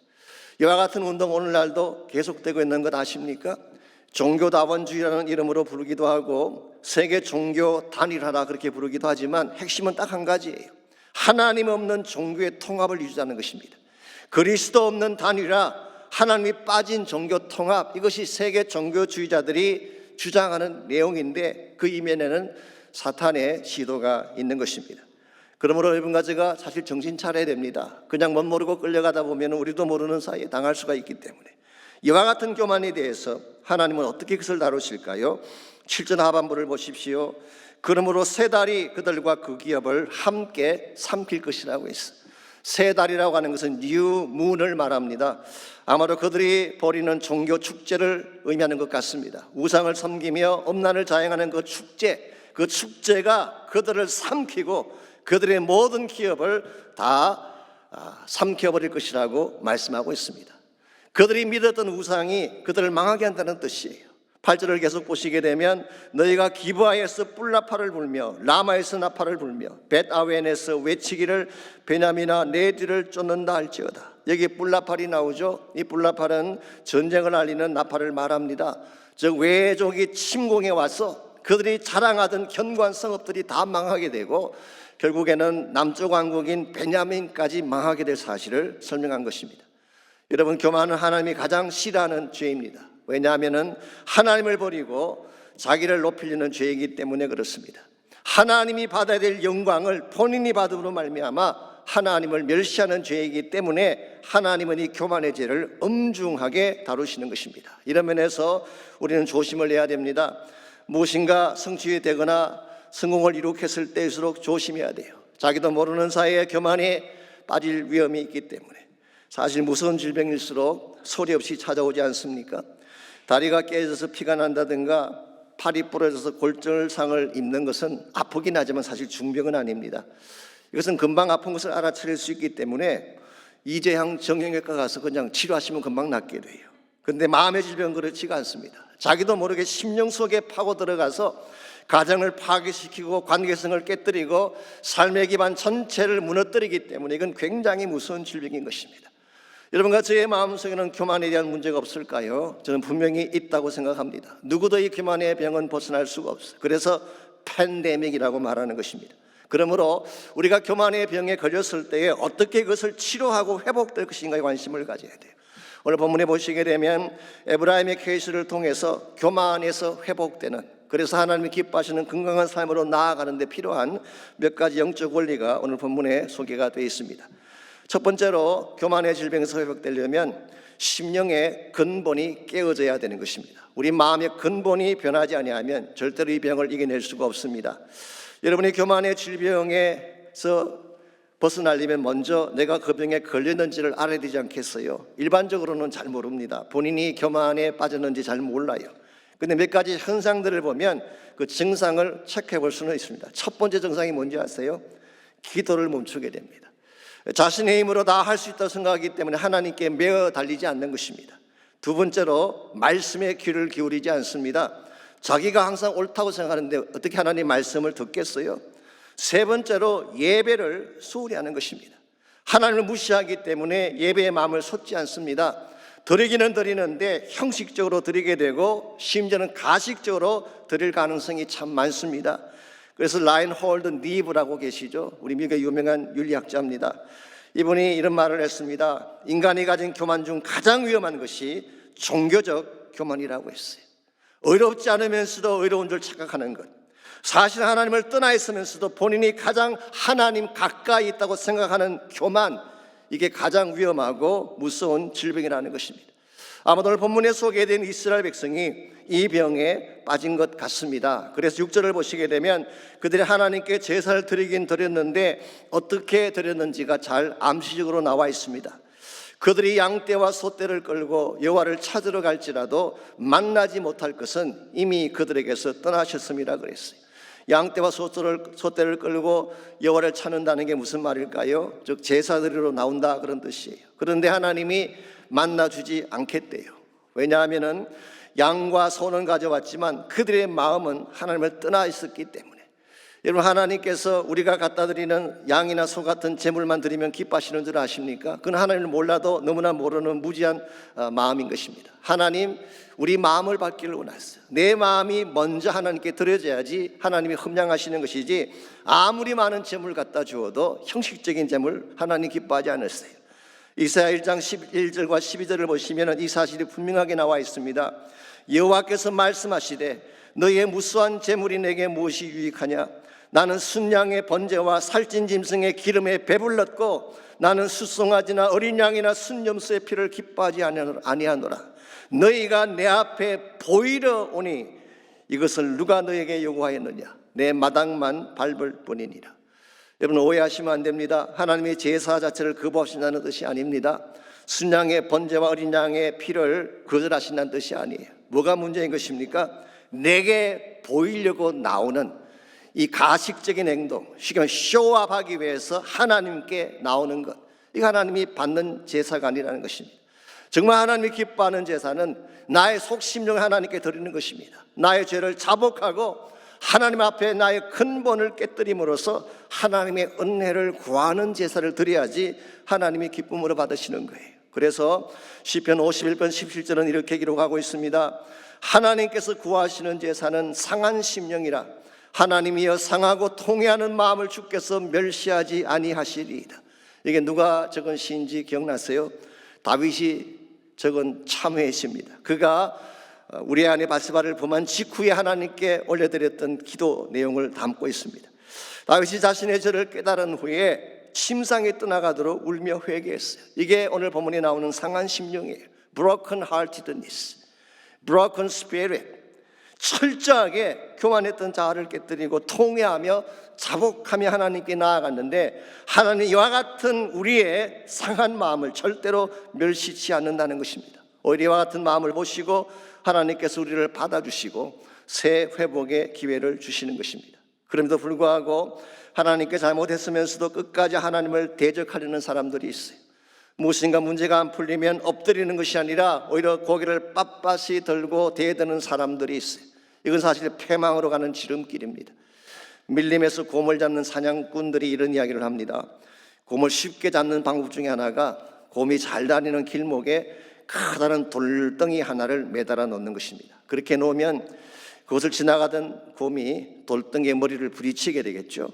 이와 같은 운동 오늘날도 계속되고 있는 것 아십니까? 종교다원주의라는 이름으로 부르기도 하고 세계 종교 단일화라 그렇게 부르기도 하지만 핵심은 딱 한 가지예요. 하나님 없는 종교의 통합을 유지하는 것입니다. 그리스도 없는 단일화, 하나님이 빠진 종교 통합, 이것이 세계 종교주의자들이 주장하는 내용인데 그 이면에는 사탄의 시도가 있는 것입니다. 그러므로 여러분과 제가 사실 정신 차려야 됩니다. 그냥 못 모르고 끌려가다 보면 우리도 모르는 사이에 당할 수가 있기 때문에 이와 같은 교만에 대해서 하나님은 어떻게 그것을 다루실까요? 7절 하반부를 보십시오. 그러므로 세 달이 그들과 그 기업을 함께 삼킬 것이라고 했어요. 세 달이라고 하는 것은 뉴 문을 말합니다. 아마도 그들이 벌이는 종교 축제를 의미하는 것 같습니다. 우상을 섬기며 엄난을 자행하는 그 축제가 그들을 삼키고 그들의 모든 기업을 다 삼켜버릴 것이라고 말씀하고 있습니다. 그들이 믿었던 우상이 그들을 망하게 한다는 뜻이에요. 8절을 계속 보시게 되면 너희가 기브아에서 뿔나파를 불며 라마에서 나파를 불며 벳아웬에서 외치기를 베냐민아 내 뒤를 쫓는다 할지어다. 여기 뿔나팔이 나오죠. 이 뿔나팔은 전쟁을 알리는 나팔을 말합니다. 즉 외족이 침공해 와서 그들이 자랑하던 견고한 성읍들이 다 망하게 되고 결국에는 남쪽 왕국인 베냐민까지 망하게 될 사실을 설명한 것입니다. 여러분, 교만은 하나님이 가장 싫어하는 죄입니다. 왜냐하면 하나님을 버리고 자기를 높이려는 죄이기 때문에 그렇습니다. 하나님이 받아야 될 영광을 본인이 받음으로 말미암아 하나님을 멸시하는 죄이기 때문에 하나님은 이 교만의 죄를 엄중하게 다루시는 것입니다. 이런 면에서 우리는 조심을 해야 됩니다. 무엇인가 성취가 되거나 성공을 이룩했을 때일수록 조심해야 돼요. 자기도 모르는 사이에 교만에 빠질 위험이 있기 때문에. 사실 무서운 질병일수록 소리 없이 찾아오지 않습니까? 다리가 깨져서 피가 난다든가 팔이 부러져서 골절상을 입는 것은 아프긴 하지만 사실 중병은 아닙니다. 이것은 금방 아픈 것을 알아차릴 수 있기 때문에 이재향 정형외과 가서 그냥 치료하시면 금방 낫게 돼요. 그런데 마음의 질병은 그렇지가 않습니다. 자기도 모르게 심령 속에 파고 들어가서 가정을 파괴시키고 관계성을 깨뜨리고 삶의 기반 전체를 무너뜨리기 때문에 이건 굉장히 무서운 질병인 것입니다. 여러분과 저의 마음속에는 교만에 대한 문제가 없을까요? 저는 분명히 있다고 생각합니다. 누구도 이 교만의 병은 벗어날 수가 없어요. 그래서 팬데믹이라고 말하는 것입니다. 그러므로 우리가 교만의 병에 걸렸을 때에 어떻게 그것을 치료하고 회복될 것인가에 관심을 가져야 돼요. 오늘 본문에 보시게 되면 에브라임의 케이스를 통해서 교만에서 회복되는, 그래서 하나님이 기뻐하시는 건강한 삶으로 나아가는 데 필요한 몇 가지 영적 원리가 오늘 본문에 소개가 되어 있습니다. 첫 번째로 교만의 질병에서 회복되려면 심령의 근본이 깨어져야 되는 것입니다. 우리 마음의 근본이 변하지 아니하면 절대로 이 병을 이겨낼 수가 없습니다. 여러분이 교만의 질병에서 벗어나려면 먼저 내가 그 병에 걸렸는지를 알아야 되지 않겠어요? 일반적으로는 잘 모릅니다. 본인이 교만에 빠졌는지 잘 몰라요. 근데 몇 가지 현상들을 보면 그 증상을 체크해 볼 수는 있습니다. 첫 번째 증상이 뭔지 아세요? 기도를 멈추게 됩니다. 자신의 힘으로 다 할 수 있다고 생각하기 때문에 하나님께 매어 달리지 않는 것입니다. 두 번째로 말씀에 귀를 기울이지 않습니다. 자기가 항상 옳다고 생각하는데 어떻게 하나님 말씀을 듣겠어요? 세 번째로 예배를 소홀히 하는 것입니다. 하나님을 무시하기 때문에 예배의 마음을 쏟지 않습니다. 드리기는 드리는데 형식적으로 드리게 되고 심지어는 가식적으로 드릴 가능성이 참 많습니다. 그래서 라인홀드 니브라고 계시죠. 우리 미국의 유명한 윤리학자입니다. 이분이 이런 말을 했습니다. 인간이 가진 교만 중 가장 위험한 것이 종교적 교만이라고 했어요. 의롭지 않으면서도 의로운 줄 착각하는 것, 사실 하나님을 떠나 있으면서도 본인이 가장 하나님 가까이 있다고 생각하는 교만, 이게 가장 위험하고 무서운 질병이라는 것입니다. 아마도 오늘 본문에 소개된 이스라엘 백성이 이 병에 빠진 것 같습니다. 그래서 6절을 보시게 되면 그들이 하나님께 제사를 드리긴 드렸는데 어떻게 드렸는지가 잘 암시적으로 나와 있습니다. 그들이 양떼와 소떼를 끌고 여호와를 찾으러 갈지라도 만나지 못할 것은 이미 그들에게서 떠나셨음이라 그랬어요. 양떼와 소떼를 끌고 여호와를 찾는다는 게 무슨 말일까요? 즉 제사 드리러 나온다 그런 뜻이에요. 그런데 하나님이 만나주지 않겠대요. 왜냐하면은 양과 소는 가져왔지만 그들의 마음은 하나님을 떠나 있었기 때문에. 여러분, 하나님께서 우리가 갖다 드리는 양이나 소 같은 제물만 드리면 기뻐하시는 줄 아십니까? 그건 하나님을 몰라도 너무나 모르는 무지한 마음인 것입니다. 하나님, 우리 마음을 받기를 원하세요. 내 마음이 먼저 하나님께 드려져야지 하나님이 흠양하시는 것이지, 아무리 많은 제물 갖다 주어도 형식적인 제물 하나님 기뻐하지 않으세요. 이사야 1장 11절과 12절을 보시면 이 사실이 분명하게 나와 있습니다. 여호와께서 말씀하시되 너희의 무수한 제물이 내게 무엇이 유익하냐? 나는 순양의 번제와 살찐 짐승의 기름에 배불렀고 나는 숫송아지나 어린 양이나 순염소의 피를 기뻐하지 아니하노라. 너희가 내 앞에 보이러 오니 이것을 누가 너에게 요구하였느냐? 내 마당만 밟을 뿐이니라. 여러분, 오해하시면 안 됩니다. 하나님의 제사 자체를 거부하신다는 뜻이 아닙니다. 순양의 번제와 어린 양의 피를 거절하신다는 뜻이 아니에요. 뭐가 문제인 것입니까? 내게 보이려고 나오는 이 가식적인 행동, 쉽게 말하면 쇼업하기 위해서 하나님께 나오는 것, 이거 하나님이 받는 제사가 아니라는 것입니다. 정말 하나님이 기뻐하는 제사는 나의 속심령을 하나님께 드리는 것입니다. 나의 죄를 자복하고 하나님 앞에 나의 근본을 깨뜨림으로써 하나님의 은혜를 구하는 제사를 드려야지 하나님이 기쁨으로 받으시는 거예요. 그래서 시편 51편 17절은 이렇게 기록하고 있습니다. 하나님께서 구하시는 제사는 상한 심령이라 하나님이여 상하고 통회하는 마음을 주께서 멸시하지 아니하시리이다. 이게 누가 적은 시인지 기억나세요? 다윗이 적은 참회의 시입니다. 그가 우리 아내 바세바를 범한 직후에 하나님께 올려드렸던 기도 내용을 담고 있습니다. 다윗이 자신의 죄를 깨달은 후에 침상에 떠나가도록 울며 회개했어요. 이게 오늘 본문에 나오는 상한 심령이에요. Broken heartedness, broken spirit. 철저하게 교만했던 자아를 깨뜨리고 통회하며 자복하며 하나님께 나아갔는데 하나님 이와 같은 우리의 상한 마음을 절대로 멸시치 않는다는 것입니다. 오히려 이와 같은 마음을 보시고 하나님께서 우리를 받아주시고 새 회복의 기회를 주시는 것입니다. 그럼에도 불구하고 하나님께 잘못했으면서도 끝까지 하나님을 대적하려는 사람들이 있어요. 무엇인가 문제가 안 풀리면 엎드리는 것이 아니라 오히려 고개를 빳빳이 들고 대드는 사람들이 있어요. 이건 사실 패망으로 가는 지름길입니다. 밀림에서 곰을 잡는 사냥꾼들이 이런 이야기를 합니다. 곰을 쉽게 잡는 방법 중에 하나가 곰이 잘 다니는 길목에 커다란 돌덩이 하나를 매달아 놓는 것입니다. 그렇게 놓으면 그것을 지나가던 곰이 돌덩이에 머리를 부딪히게 되겠죠.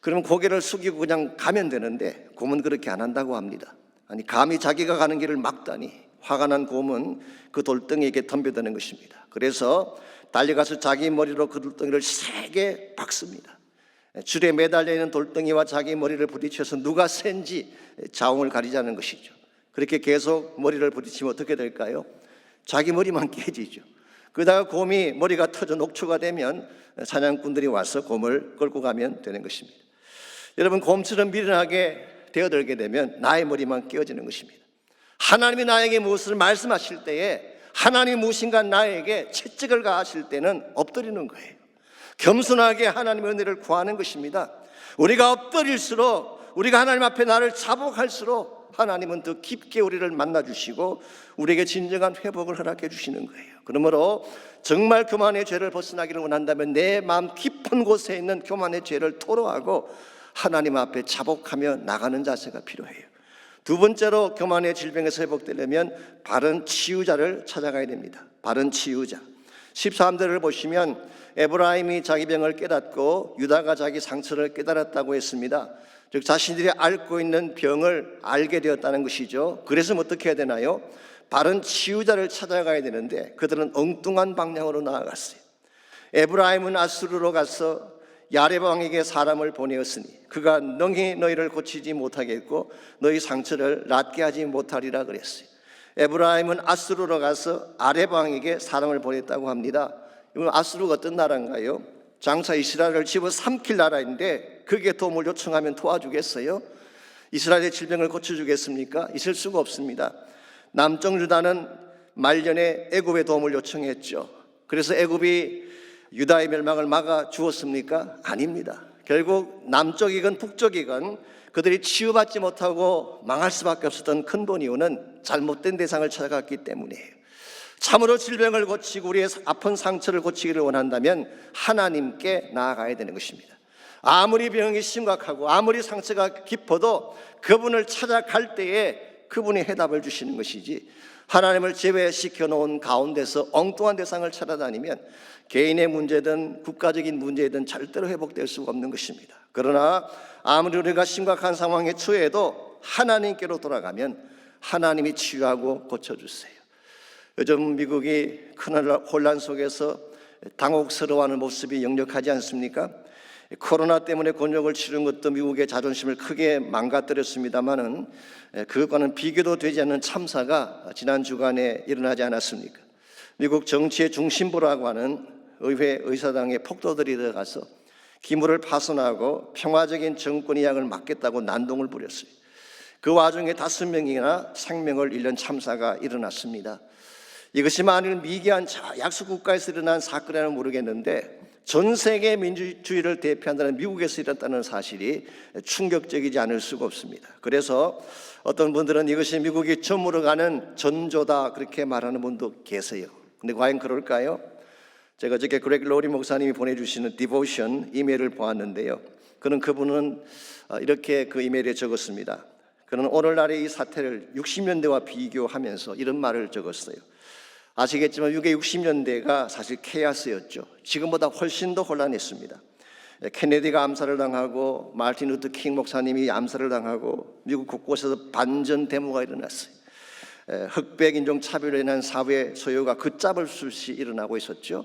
그러면 고개를 숙이고 그냥 가면 되는데 곰은 그렇게 안 한다고 합니다. 아니 감히 자기가 가는 길을 막다니 화가 난 곰은 그 돌덩이에게 덤벼드는 것입니다. 그래서 달려가서 자기 머리로 그 돌덩이를 세게 박습니다. 줄에 매달려 있는 돌덩이와 자기 머리를 부딪혀서 누가 센지 자웅을 가리자는 것이죠. 그렇게 계속 머리를 부딪히면 어떻게 될까요? 자기 머리만 깨지죠. 그러다가 곰이 머리가 터져 녹초가 되면 사냥꾼들이 와서 곰을 끌고 가면 되는 것입니다. 여러분, 곰처럼 미련하게 되어들게 되면 나의 머리만 깨어지는 것입니다. 하나님이 나에게 무엇을 말씀하실 때에 하나님이 무엇인가 나에게 채찍을 가하실 때는 엎드리는 거예요. 겸손하게 하나님의 은혜를 구하는 것입니다. 우리가 엎드릴수록 우리가 하나님 앞에 나를 자복할수록 하나님은 더 깊게 우리를 만나주시고 우리에게 진정한 회복을 허락해 주시는 거예요. 그러므로 정말 교만의 죄를 벗어나기를 원한다면 내 마음 깊은 곳에 있는 교만의 죄를 토로하고 하나님 앞에 자복하며 나가는 자세가 필요해요. 두 번째로 교만의 질병에서 회복되려면 바른 치유자를 찾아가야 됩니다. 바른 치유자. 13절을 보시면 에브라임이 자기 병을 깨닫고 유다가 자기 상처를 깨달았다고 했습니다. 즉 자신들이 앓고 있는 병을 알게 되었다는 것이죠. 그래서 어떻게 해야 되나요? 바른 치유자를 찾아가야 되는데 그들은 엉뚱한 방향으로 나아갔어요. 에브라임은 아수르로 가서 야렙 왕에게 사람을 보내었으니 그가 능히 너희를 고치지 못하겠고 너희 상처를 낫게 하지 못하리라 그랬어요. 에브라임은 아수르로 가서 아렙 왕에게 사람을 보냈다고 합니다. 이건 아수르가 어떤 나라인가요? 장차 이스라엘을 집어삼킬 나라인데 그게 도움을 요청하면 도와주겠어요? 이스라엘의 질병을 고쳐주겠습니까? 있을 수가 없습니다. 남쪽 유다는 말년에 애굽의 도움을 요청했죠. 그래서 애굽이 유다의 멸망을 막아 주었습니까? 아닙니다. 결국 남쪽이건 북쪽이건 그들이 치유받지 못하고 망할 수밖에 없었던 근본 이유는 잘못된 대상을 찾아갔기 때문이에요. 참으로 질병을 고치고 우리의 아픈 상처를 고치기를 원한다면 하나님께 나아가야 되는 것입니다. 아무리 병이 심각하고 아무리 상처가 깊어도 그분을 찾아갈 때에 그분이 해답을 주시는 것이지 하나님을 제외시켜 놓은 가운데서 엉뚱한 대상을 찾아다니면 개인의 문제든 국가적인 문제든 절대로 회복될 수가 없는 것입니다. 그러나 아무리 우리가 심각한 상황에 처해도 하나님께로 돌아가면 하나님이 치유하고 고쳐주세요. 요즘 미국이 큰 혼란 속에서 당혹스러워하는 모습이 역력하지 않습니까? 코로나 때문에 곤욕을 치른 것도 미국의 자존심을 크게 망가뜨렸습니다마는 그것과는 비교도 되지 않는 참사가 지난 주간에 일어나지 않았습니까? 미국 정치의 중심부라고 하는 의회 의사당의 폭도들이 들어가서 기물을 파손하고 평화적인 정권의 양을 막겠다고 난동을 부렸어요. 그 와중에 5명이나 생명을 잃는 참사가 일어났습니다. 이것이 만일 미개한 약소 국가에서 일어난 사건이라면 모르겠는데 전 세계 민주주의를 대표한다는 미국에서 일어났다는 사실이 충격적이지 않을 수가 없습니다. 그래서 어떤 분들은 이것이 미국이 저물어 가는 전조다 그렇게 말하는 분도 계세요. 근데 과연 그럴까요? 제가 어저께 그레그 로리 목사님이 보내주시는 디보션 이메일을 보았는데요. 그분은 이렇게 그 이메일에 적었습니다. 그는 오늘날의 이 사태를 60년대와 비교하면서 이런 말을 적었어요. 아시겠지만 60년대가 사실 케이아스였죠. 지금보다 훨씬 더 혼란했습니다. 케네디가 암살을 당하고 마틴 루터 킹 목사님이 암살을 당하고 미국 곳곳에서 반전 데모가 일어났어요. 흑백 인종 차별로 인한 사회 소요가 걷잡을 수 없이 일어나고 있었죠.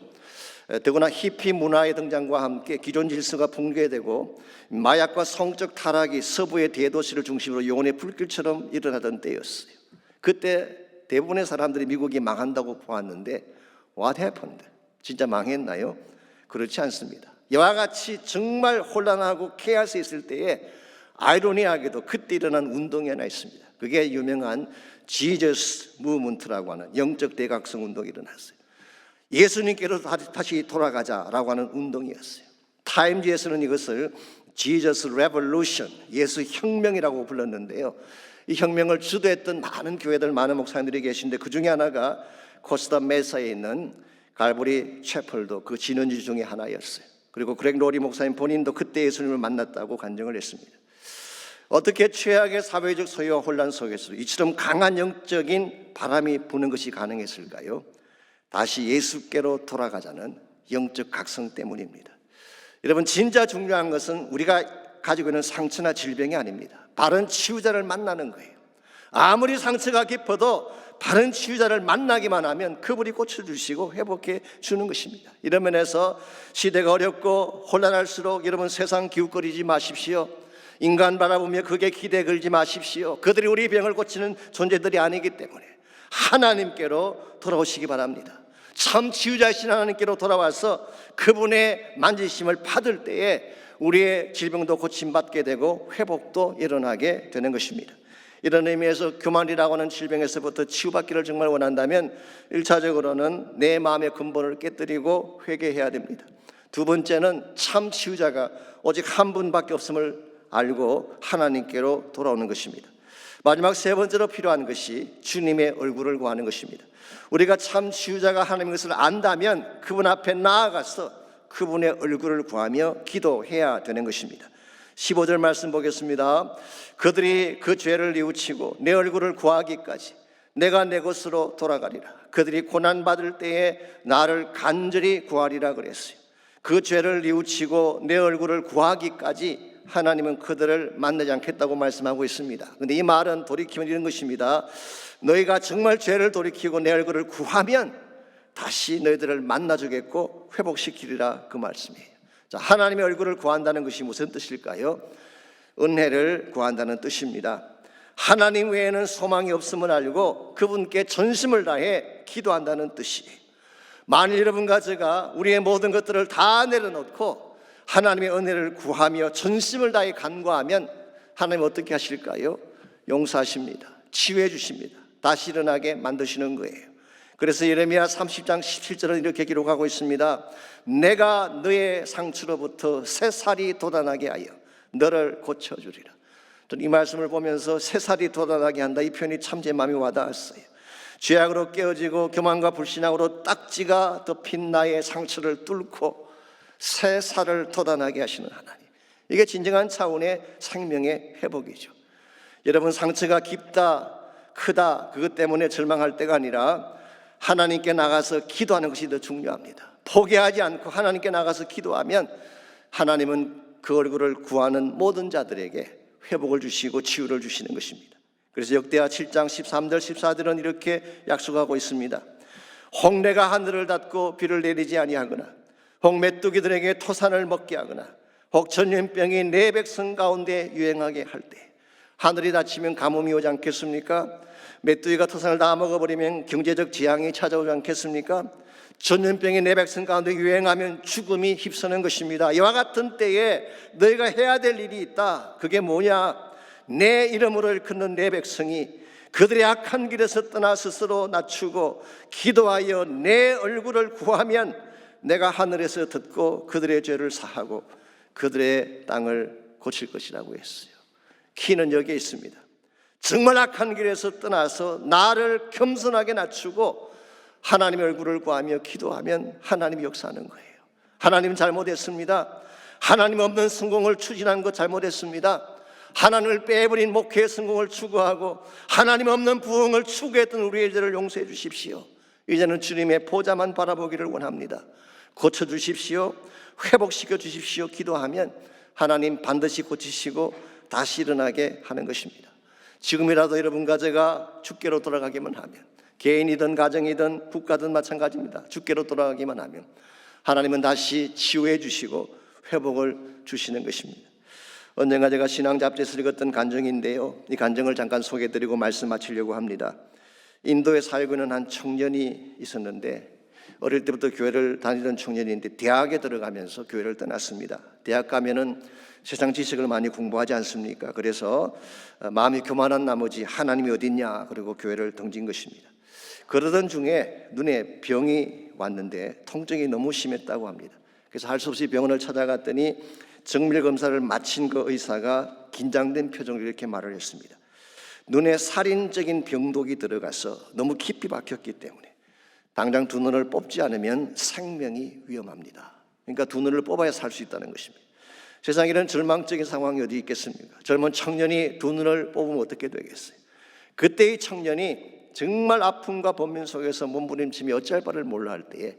더구나 히피 문화의 등장과 함께 기존 질서가 붕괴되고 마약과 성적 타락이 서부의 대도시를 중심으로 영혼의 불길처럼 일어나던 때였어요. 그때 대부분의 사람들이 미국이 망한다고 보았는데 what happened? 진짜 망했나요? 그렇지 않습니다. 이와 같이 정말 혼란하고 케이아스에 있을 때에 아이러니하게도 그때 일어난 운동이 하나 있습니다. 그게 유명한 지저스 무브먼트라고 하는 영적 대각성 운동이 일어났어요. 예수님께로 다시 돌아가자라고 하는 운동이었어요. 타임지에서는 이것을 지저스 레볼루션, 예수 혁명이라고 불렀는데요. 이 혁명을 주도했던 많은 교회들, 많은 목사님들이 계신데 그 중에 하나가 코스타 메사에 있는 갈보리 채플도 그 진원지 중에 하나였어요. 그리고 그렉 로리 목사님 본인도 그때 예수님을 만났다고 간증을 했습니다. 어떻게 최악의 사회적 소요와 혼란 속에서 이처럼 강한 영적인 바람이 부는 것이 가능했을까요? 다시 예수께로 돌아가자는 영적 각성 때문입니다. 여러분, 진짜 중요한 것은 우리가 가지고 있는 상처나 질병이 아닙니다. 바른 치유자를 만나는 거예요. 아무리 상처가 깊어도 바른 치유자를 만나기만 하면 그분이 고쳐주시고 회복해 주는 것입니다. 이런 면에서 시대가 어렵고 혼란할수록 여러분 세상 기웃거리지 마십시오. 인간 바라보며 그게 기대 걸지 마십시오. 그들이 우리 병을 고치는 존재들이 아니기 때문에 하나님께로 돌아오시기 바랍니다. 참 치유자이신 하나님께로 돌아와서 그분의 만지심을 받을 때에 우리의 질병도 고침받게 되고 회복도 일어나게 되는 것입니다. 이런 의미에서 교만이라고 하는 질병에서부터 치유받기를 정말 원한다면 1차적으로는 내 마음의 근본을 깨뜨리고 회개해야 됩니다. 두 번째는 참 치유자가 오직 한 분밖에 없음을 알고 하나님께로 돌아오는 것입니다. 마지막 세 번째로 필요한 것이 주님의 얼굴을 구하는 것입니다. 우리가 참 치유자가 하나님인 것을 안다면 그분 앞에 나아가서 그분의 얼굴을 구하며 기도해야 되는 것입니다. 15절 말씀 보겠습니다. 그들이 그 죄를 뉘우치고 내 얼굴을 구하기까지 내가 내 곳으로 돌아가리라. 그들이 고난받을 때에 나를 간절히 구하리라 그랬어요. 그 죄를 뉘우치고 내 얼굴을 구하기까지 하나님은 그들을 만나지 않겠다고 말씀하고 있습니다. 그런데 이 말은 돌이키면 이런 것입니다. 너희가 정말 죄를 돌이키고 내 얼굴을 구하면 다시 너희들을 만나주겠고 회복시키리라, 그 말씀이에요. 자, 하나님의 얼굴을 구한다는 것이 무슨 뜻일까요? 은혜를 구한다는 뜻입니다. 하나님 외에는 소망이 없음을 알고 그분께 전심을 다해 기도한다는 뜻이에요. 만일 여러분과 제가 우리의 모든 것들을 다 내려놓고 하나님의 은혜를 구하며 전심을 다해 간구하면 하나님 어떻게 하실까요? 용서하십니다. 치유해 주십니다. 다시 일어나게 만드시는 거예요. 그래서 예레미야 30장 17절은 이렇게 기록하고 있습니다. 내가 너의 상처로부터 새살이 돋아나게 하여 너를 고쳐주리라. 저는 이 말씀을 보면서 새살이 돋아나게 한다, 이 표현이 참 제 마음에 와닿았어요. 죄악으로 깨어지고 교만과 불신앙으로 딱지가 덮인 나의 상처를 뚫고 새살을 돋아나게 하시는 하나님, 이게 진정한 차원의 생명의 회복이죠. 여러분, 상처가 깊다 크다 그것 때문에 절망할 때가 아니라 하나님께 나가서 기도하는 것이 더 중요합니다. 포기하지 않고 하나님께 나가서 기도하면 하나님은 그 얼굴을 구하는 모든 자들에게 회복을 주시고 치유를 주시는 것입니다. 그래서 역대하 7장 13절 14절은 이렇게 약속하고 있습니다. 홍래가 하늘을 닫고 비를 내리지 아니하거나 혹 메뚜기들에게 토산을 먹게 하거나 혹 전염병이 내 백성 가운데 유행하게 할 때 하늘이 닫히면 가뭄이 오지 않겠습니까? 메뚜기가 토산을 다 먹어버리면 경제적 재앙이 찾아오지 않겠습니까? 전염병이 내 백성 가운데 유행하면 죽음이 휩쓰는 것입니다. 이와 같은 때에 너희가 해야 될 일이 있다. 그게 뭐냐? 내 이름으로 일컫는 내 백성이 그들의 악한 길에서 떠나 스스로 낮추고 기도하여 내 얼굴을 구하면 내가 하늘에서 듣고 그들의 죄를 사하고 그들의 땅을 고칠 것이라고 했어요. 키는 여기에 있습니다. 정말 악한 길에서 떠나서 나를 겸손하게 낮추고 하나님의 얼굴을 구하며 기도하면 하나님이 역사하는 거예요. 하나님 잘못했습니다. 하나님 없는 성공을 추진한 것 잘못했습니다. 하나님을 빼버린 목회의 성공을 추구하고 하나님 없는 부흥을 추구했던 우리의 죄를 용서해 주십시오. 이제는 주님의 보좌만 바라보기를 원합니다. 고쳐주십시오. 회복시켜 주십시오. 기도하면 하나님 반드시 고치시고 다시 일어나게 하는 것입니다. 지금이라도 여러분과 제가 주께로 돌아가기만 하면, 개인이든 가정이든 국가든 마찬가지입니다. 주께로 돌아가기만 하면 하나님은 다시 치유해 주시고 회복을 주시는 것입니다. 언젠가 제가 신앙 잡지에서 읽었던 간증인데요, 이 간증을 잠깐 소개해드리고 말씀 마치려고 합니다. 인도에 살고 있는 한 청년이 있었는데, 어릴 때부터 교회를 다니던 청년인데 대학에 들어가면서 교회를 떠났습니다. 대학 가면은 세상 지식을 많이 공부하지 않습니까? 그래서 마음이 교만한 나머지 하나님이 어딨냐 그리고 교회를 등진 것입니다. 그러던 중에 눈에 병이 왔는데 통증이 너무 심했다고 합니다. 그래서 할 수 없이 병원을 찾아갔더니 정밀 검사를 마친 그 의사가 긴장된 표정으로 이렇게 말을 했습니다. 눈에 살인적인 병독이 들어가서 너무 깊이 박혔기 때문에 당장 두 눈을 뽑지 않으면 생명이 위험합니다. 그러니까 두 눈을 뽑아야 살 수 있다는 것입니다. 세상에 이런 절망적인 상황이 어디 있겠습니까? 젊은 청년이 두 눈을 뽑으면 어떻게 되겠어요? 그때 이 청년이 정말 아픔과 번민 속에서 몸부림치며 어찌할 바를 몰라 할 때에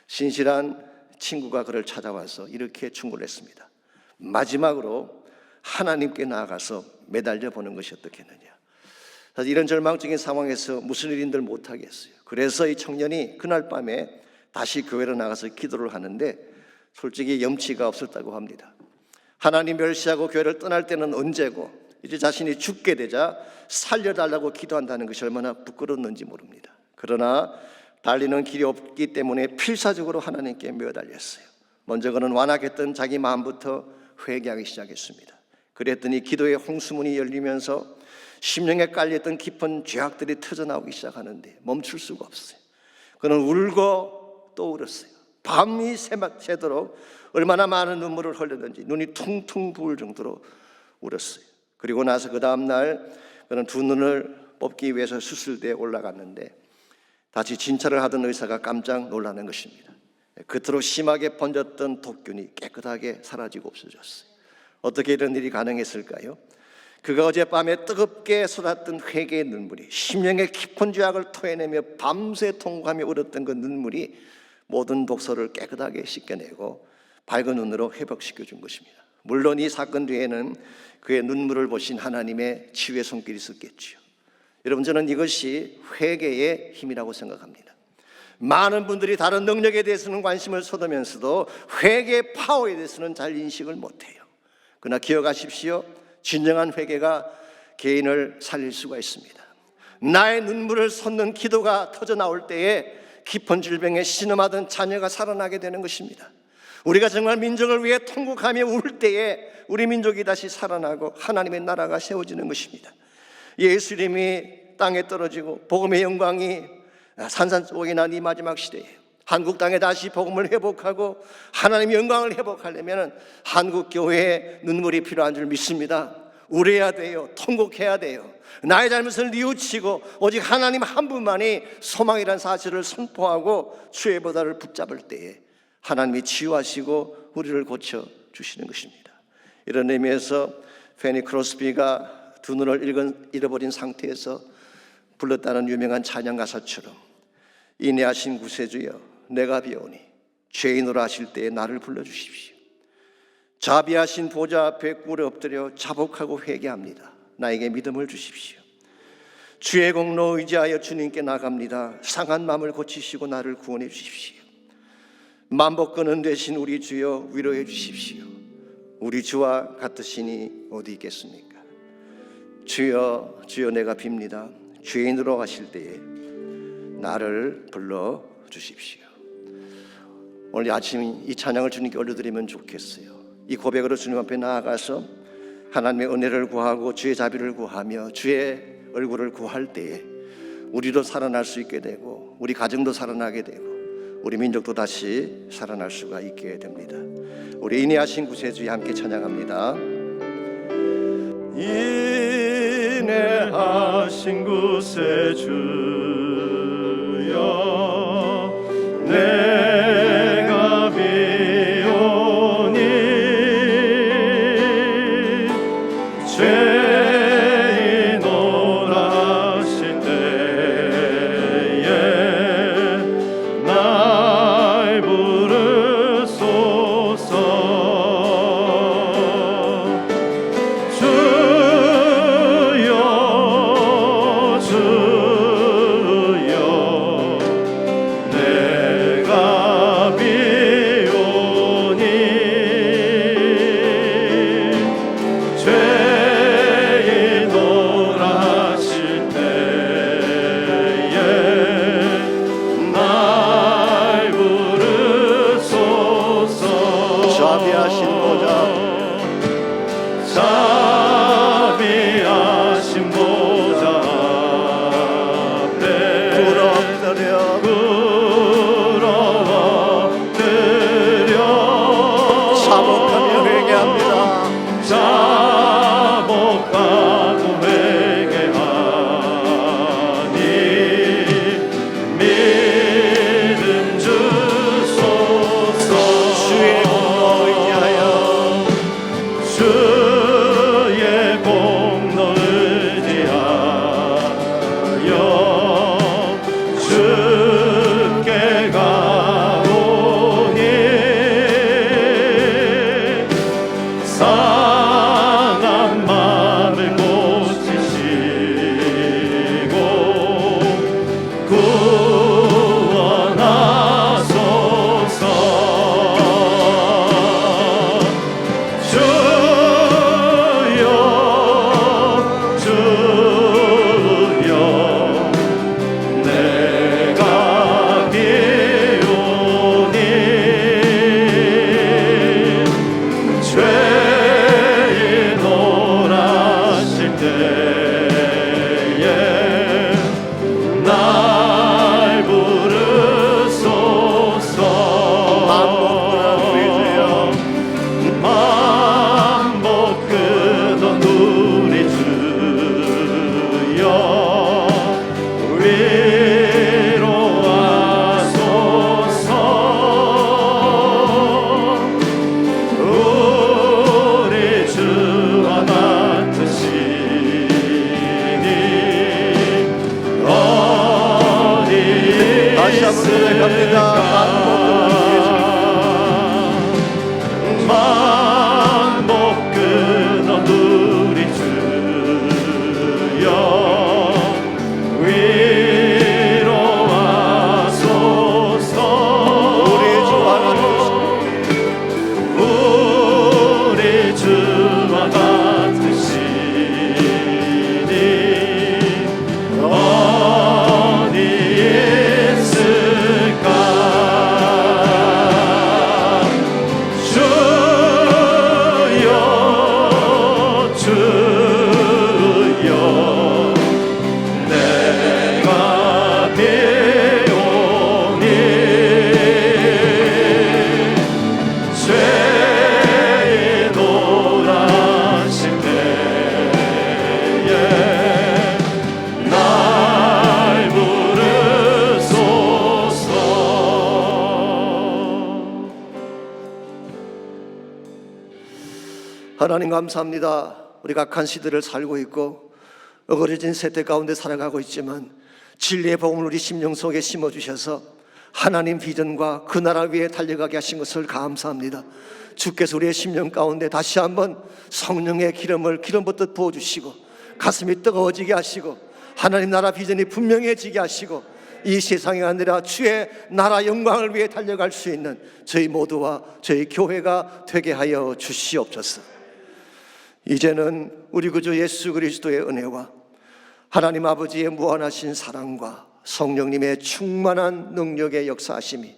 신실한 친구가 그를 찾아와서 이렇게 충고를 했습니다. 마지막으로 하나님께 나아가서 매달려 보는 것이 어떻겠느냐. 사실 이런 절망적인 상황에서 무슨 일인들 못하겠어요. 그래서 이 청년이 그날 밤에 다시 교회로 나가서 기도를 하는데 솔직히 염치가 없었다고 합니다. 하나님 멸시하고 교회를 떠날 때는 언제고 이제 자신이 죽게 되자 살려달라고 기도한다는 것이 얼마나 부끄러웠는지 모릅니다. 그러나 달리는 길이 없기 때문에 필사적으로 하나님께 매달렸어요. 먼저 그는 완악했던 자기 마음부터 회개하기 시작했습니다. 그랬더니 기도의 홍수문이 열리면서 심령에 깔렸던 깊은 죄악들이 터져나오기 시작하는데 멈출 수가 없어요. 그는 울고 또 울었어요. 밤이 새도록 얼마나 많은 눈물을 흘렸는지 눈이 퉁퉁 부을 정도로 울었어요. 그리고 나서 그 다음 날 그는 두 눈을 뽑기 위해서 수술대에 올라갔는데 다시 진찰을 하던 의사가 깜짝 놀라는 것입니다. 그토록 심하게 번졌던 독균이 깨끗하게 사라지고 없어졌어요. 어떻게 이런 일이 가능했을까요? 그가 어젯밤에 뜨겁게 쏟았던 회개의 눈물이, 심령의 깊은 죄악을 토해내며 밤새 통곡하며 울었던 그 눈물이 모든 독소를 깨끗하게 씻겨내고 밝은 눈으로 회복시켜 준 것입니다. 물론 이 사건 뒤에는 그의 눈물을 보신 하나님의 치유의 손길이 있었겠지요. 여러분, 저는 이것이 회개의 힘이라고 생각합니다. 많은 분들이 다른 능력에 대해서는 관심을 쏟으면서도 회개의 파워에 대해서는 잘 인식을 못해요. 그러나 기억하십시오. 진정한 회개가 개인을 살릴 수가 있습니다. 나의 눈물을 쏟는 기도가 터져 나올 때에 깊은 질병에 신음하던 자녀가 살아나게 되는 것입니다. 우리가 정말 민족을 위해 통곡하며 울 때에 우리 민족이 다시 살아나고 하나님의 나라가 세워지는 것입니다. 예수님이 땅에 떨어지고 복음의 영광이 산산조각이 난 이 마지막 시대에 한국 땅에 다시 복음을 회복하고 하나님의 영광을 회복하려면 한국 교회에 눈물이 필요한 줄 믿습니다. 울어야 돼요. 통곡해야 돼요. 나의 잘못을 뉘우치고 오직 하나님 한 분만이 소망이란 사실을 선포하고 주의 보다를 붙잡을 때에 하나님이 치유하시고 우리를 고쳐 주시는 것입니다. 이런 의미에서 페니 크로스비가 두 눈을 잃어버린 상태에서 불렀다는 유명한 찬양 가사처럼 인내하신 구세주여 내가 비오니 죄인으로 하실 때에 나를 불러주십시오. 자비하신 보좌 앞에 꿇어 엎드려 자복하고 회개합니다. 나에게 믿음을 주십시오. 주의 공로 의지하여 주님께 나갑니다. 상한 마음을 고치시고 나를 구원해 주십시오. 만복근은 되신 우리 주여 위로해 주십시오. 우리 주와 같으시니 어디 있겠습니까? 주여 주여 내가 빕니다. 죄인으로 가실 때에 나를 불러 주십시오. 오늘 아침 이 찬양을 주님께 올려드리면 좋겠어요. 이 고백으로 주님 앞에 나아가서 하나님의 은혜를 구하고 주의 자비를 구하며 주의 얼굴을 구할 때에 우리도 살아날 수 있게 되고 우리 가정도 살아나게 되고 우리 민족도 다시 살아날 수가 있게 됩니다. 우리 인내하신 구세주에 함께 찬양합니다. 인내하신 구세주여 내가 비오니 죄인 오라실 때에 날 부르소서 자비하신 보좌 앞에 부러워드려 자복하며 회개합니다. 자복하고 회개하니 믿음 주소서. 주의 공로 의지하여 주의 공로 의지하여 주께 가오니 상한 마음을 고치시고 구원하소서. 주여 내가 비오니 죄인 오라실 때에 날 부르소서. 만복 끄던 우리 주여 위로하소서. 우리 주와 같으시니 어디 다시 한번 고백합니다. 만복 끄던 우리 주여 위로하소서. 우리 주와 우리 주와 같으시니 어디 있을까. 주여 내가 비오니 죄인 오라실 때에 날 부르소서. 하나님 감사합니다. 우리가 악한 시대를 살고 있고 어그러진 세대 가운데 살아가고 있지만 진리의 복음을 우리 심령 속에 심어주셔서 하나님 비전과 그 나라 위에 달려가게 하신 것을 감사합니다. 주께서 우리의 심령 가운데 다시 한번 성령의 기름 붓듯 부어주시고 가슴이 뜨거워지게 하시고 하나님 나라 비전이 분명해지게 하시고 이 세상이 아니라 주의 나라 영광을 위해 달려갈 수 있는 저희 모두와 저희 교회가 되게 하여 주시옵소서. 이제는 우리 구주 예수 그리스도의 은혜와 하나님 아버지의 무한하신 사랑과 성령님의 충만한 능력의 역사하심이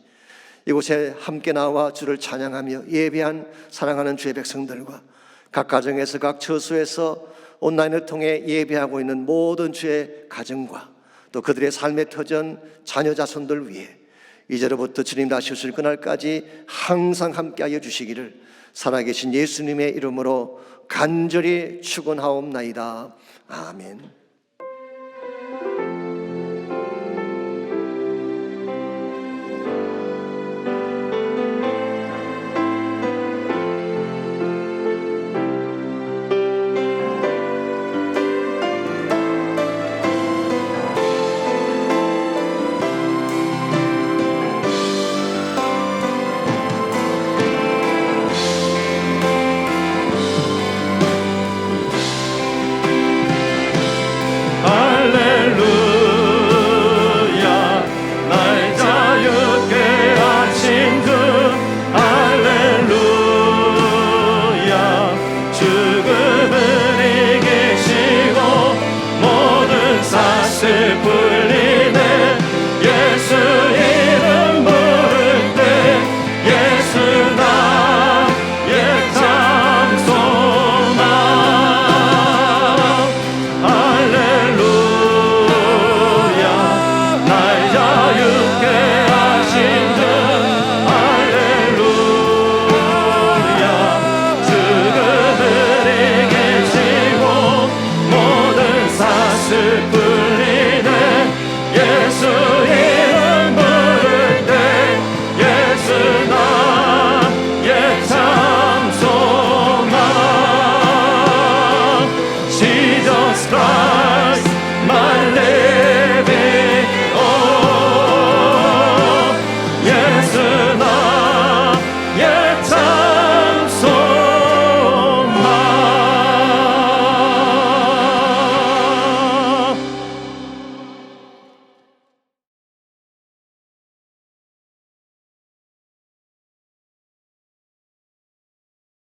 이곳에 함께 나와 주를 찬양하며 예배한 사랑하는 주의 백성들과 각 가정에서 각 처소에서 온라인을 통해 예배하고 있는 모든 주의 가정과 또 그들의 삶의 터전 자녀 자손들 위해 이제로부터 주님 다시 오실 그날까지 항상 함께하여 주시기를 살아계신 예수님의 이름으로 간절히 축원하옵나이다. 아멘.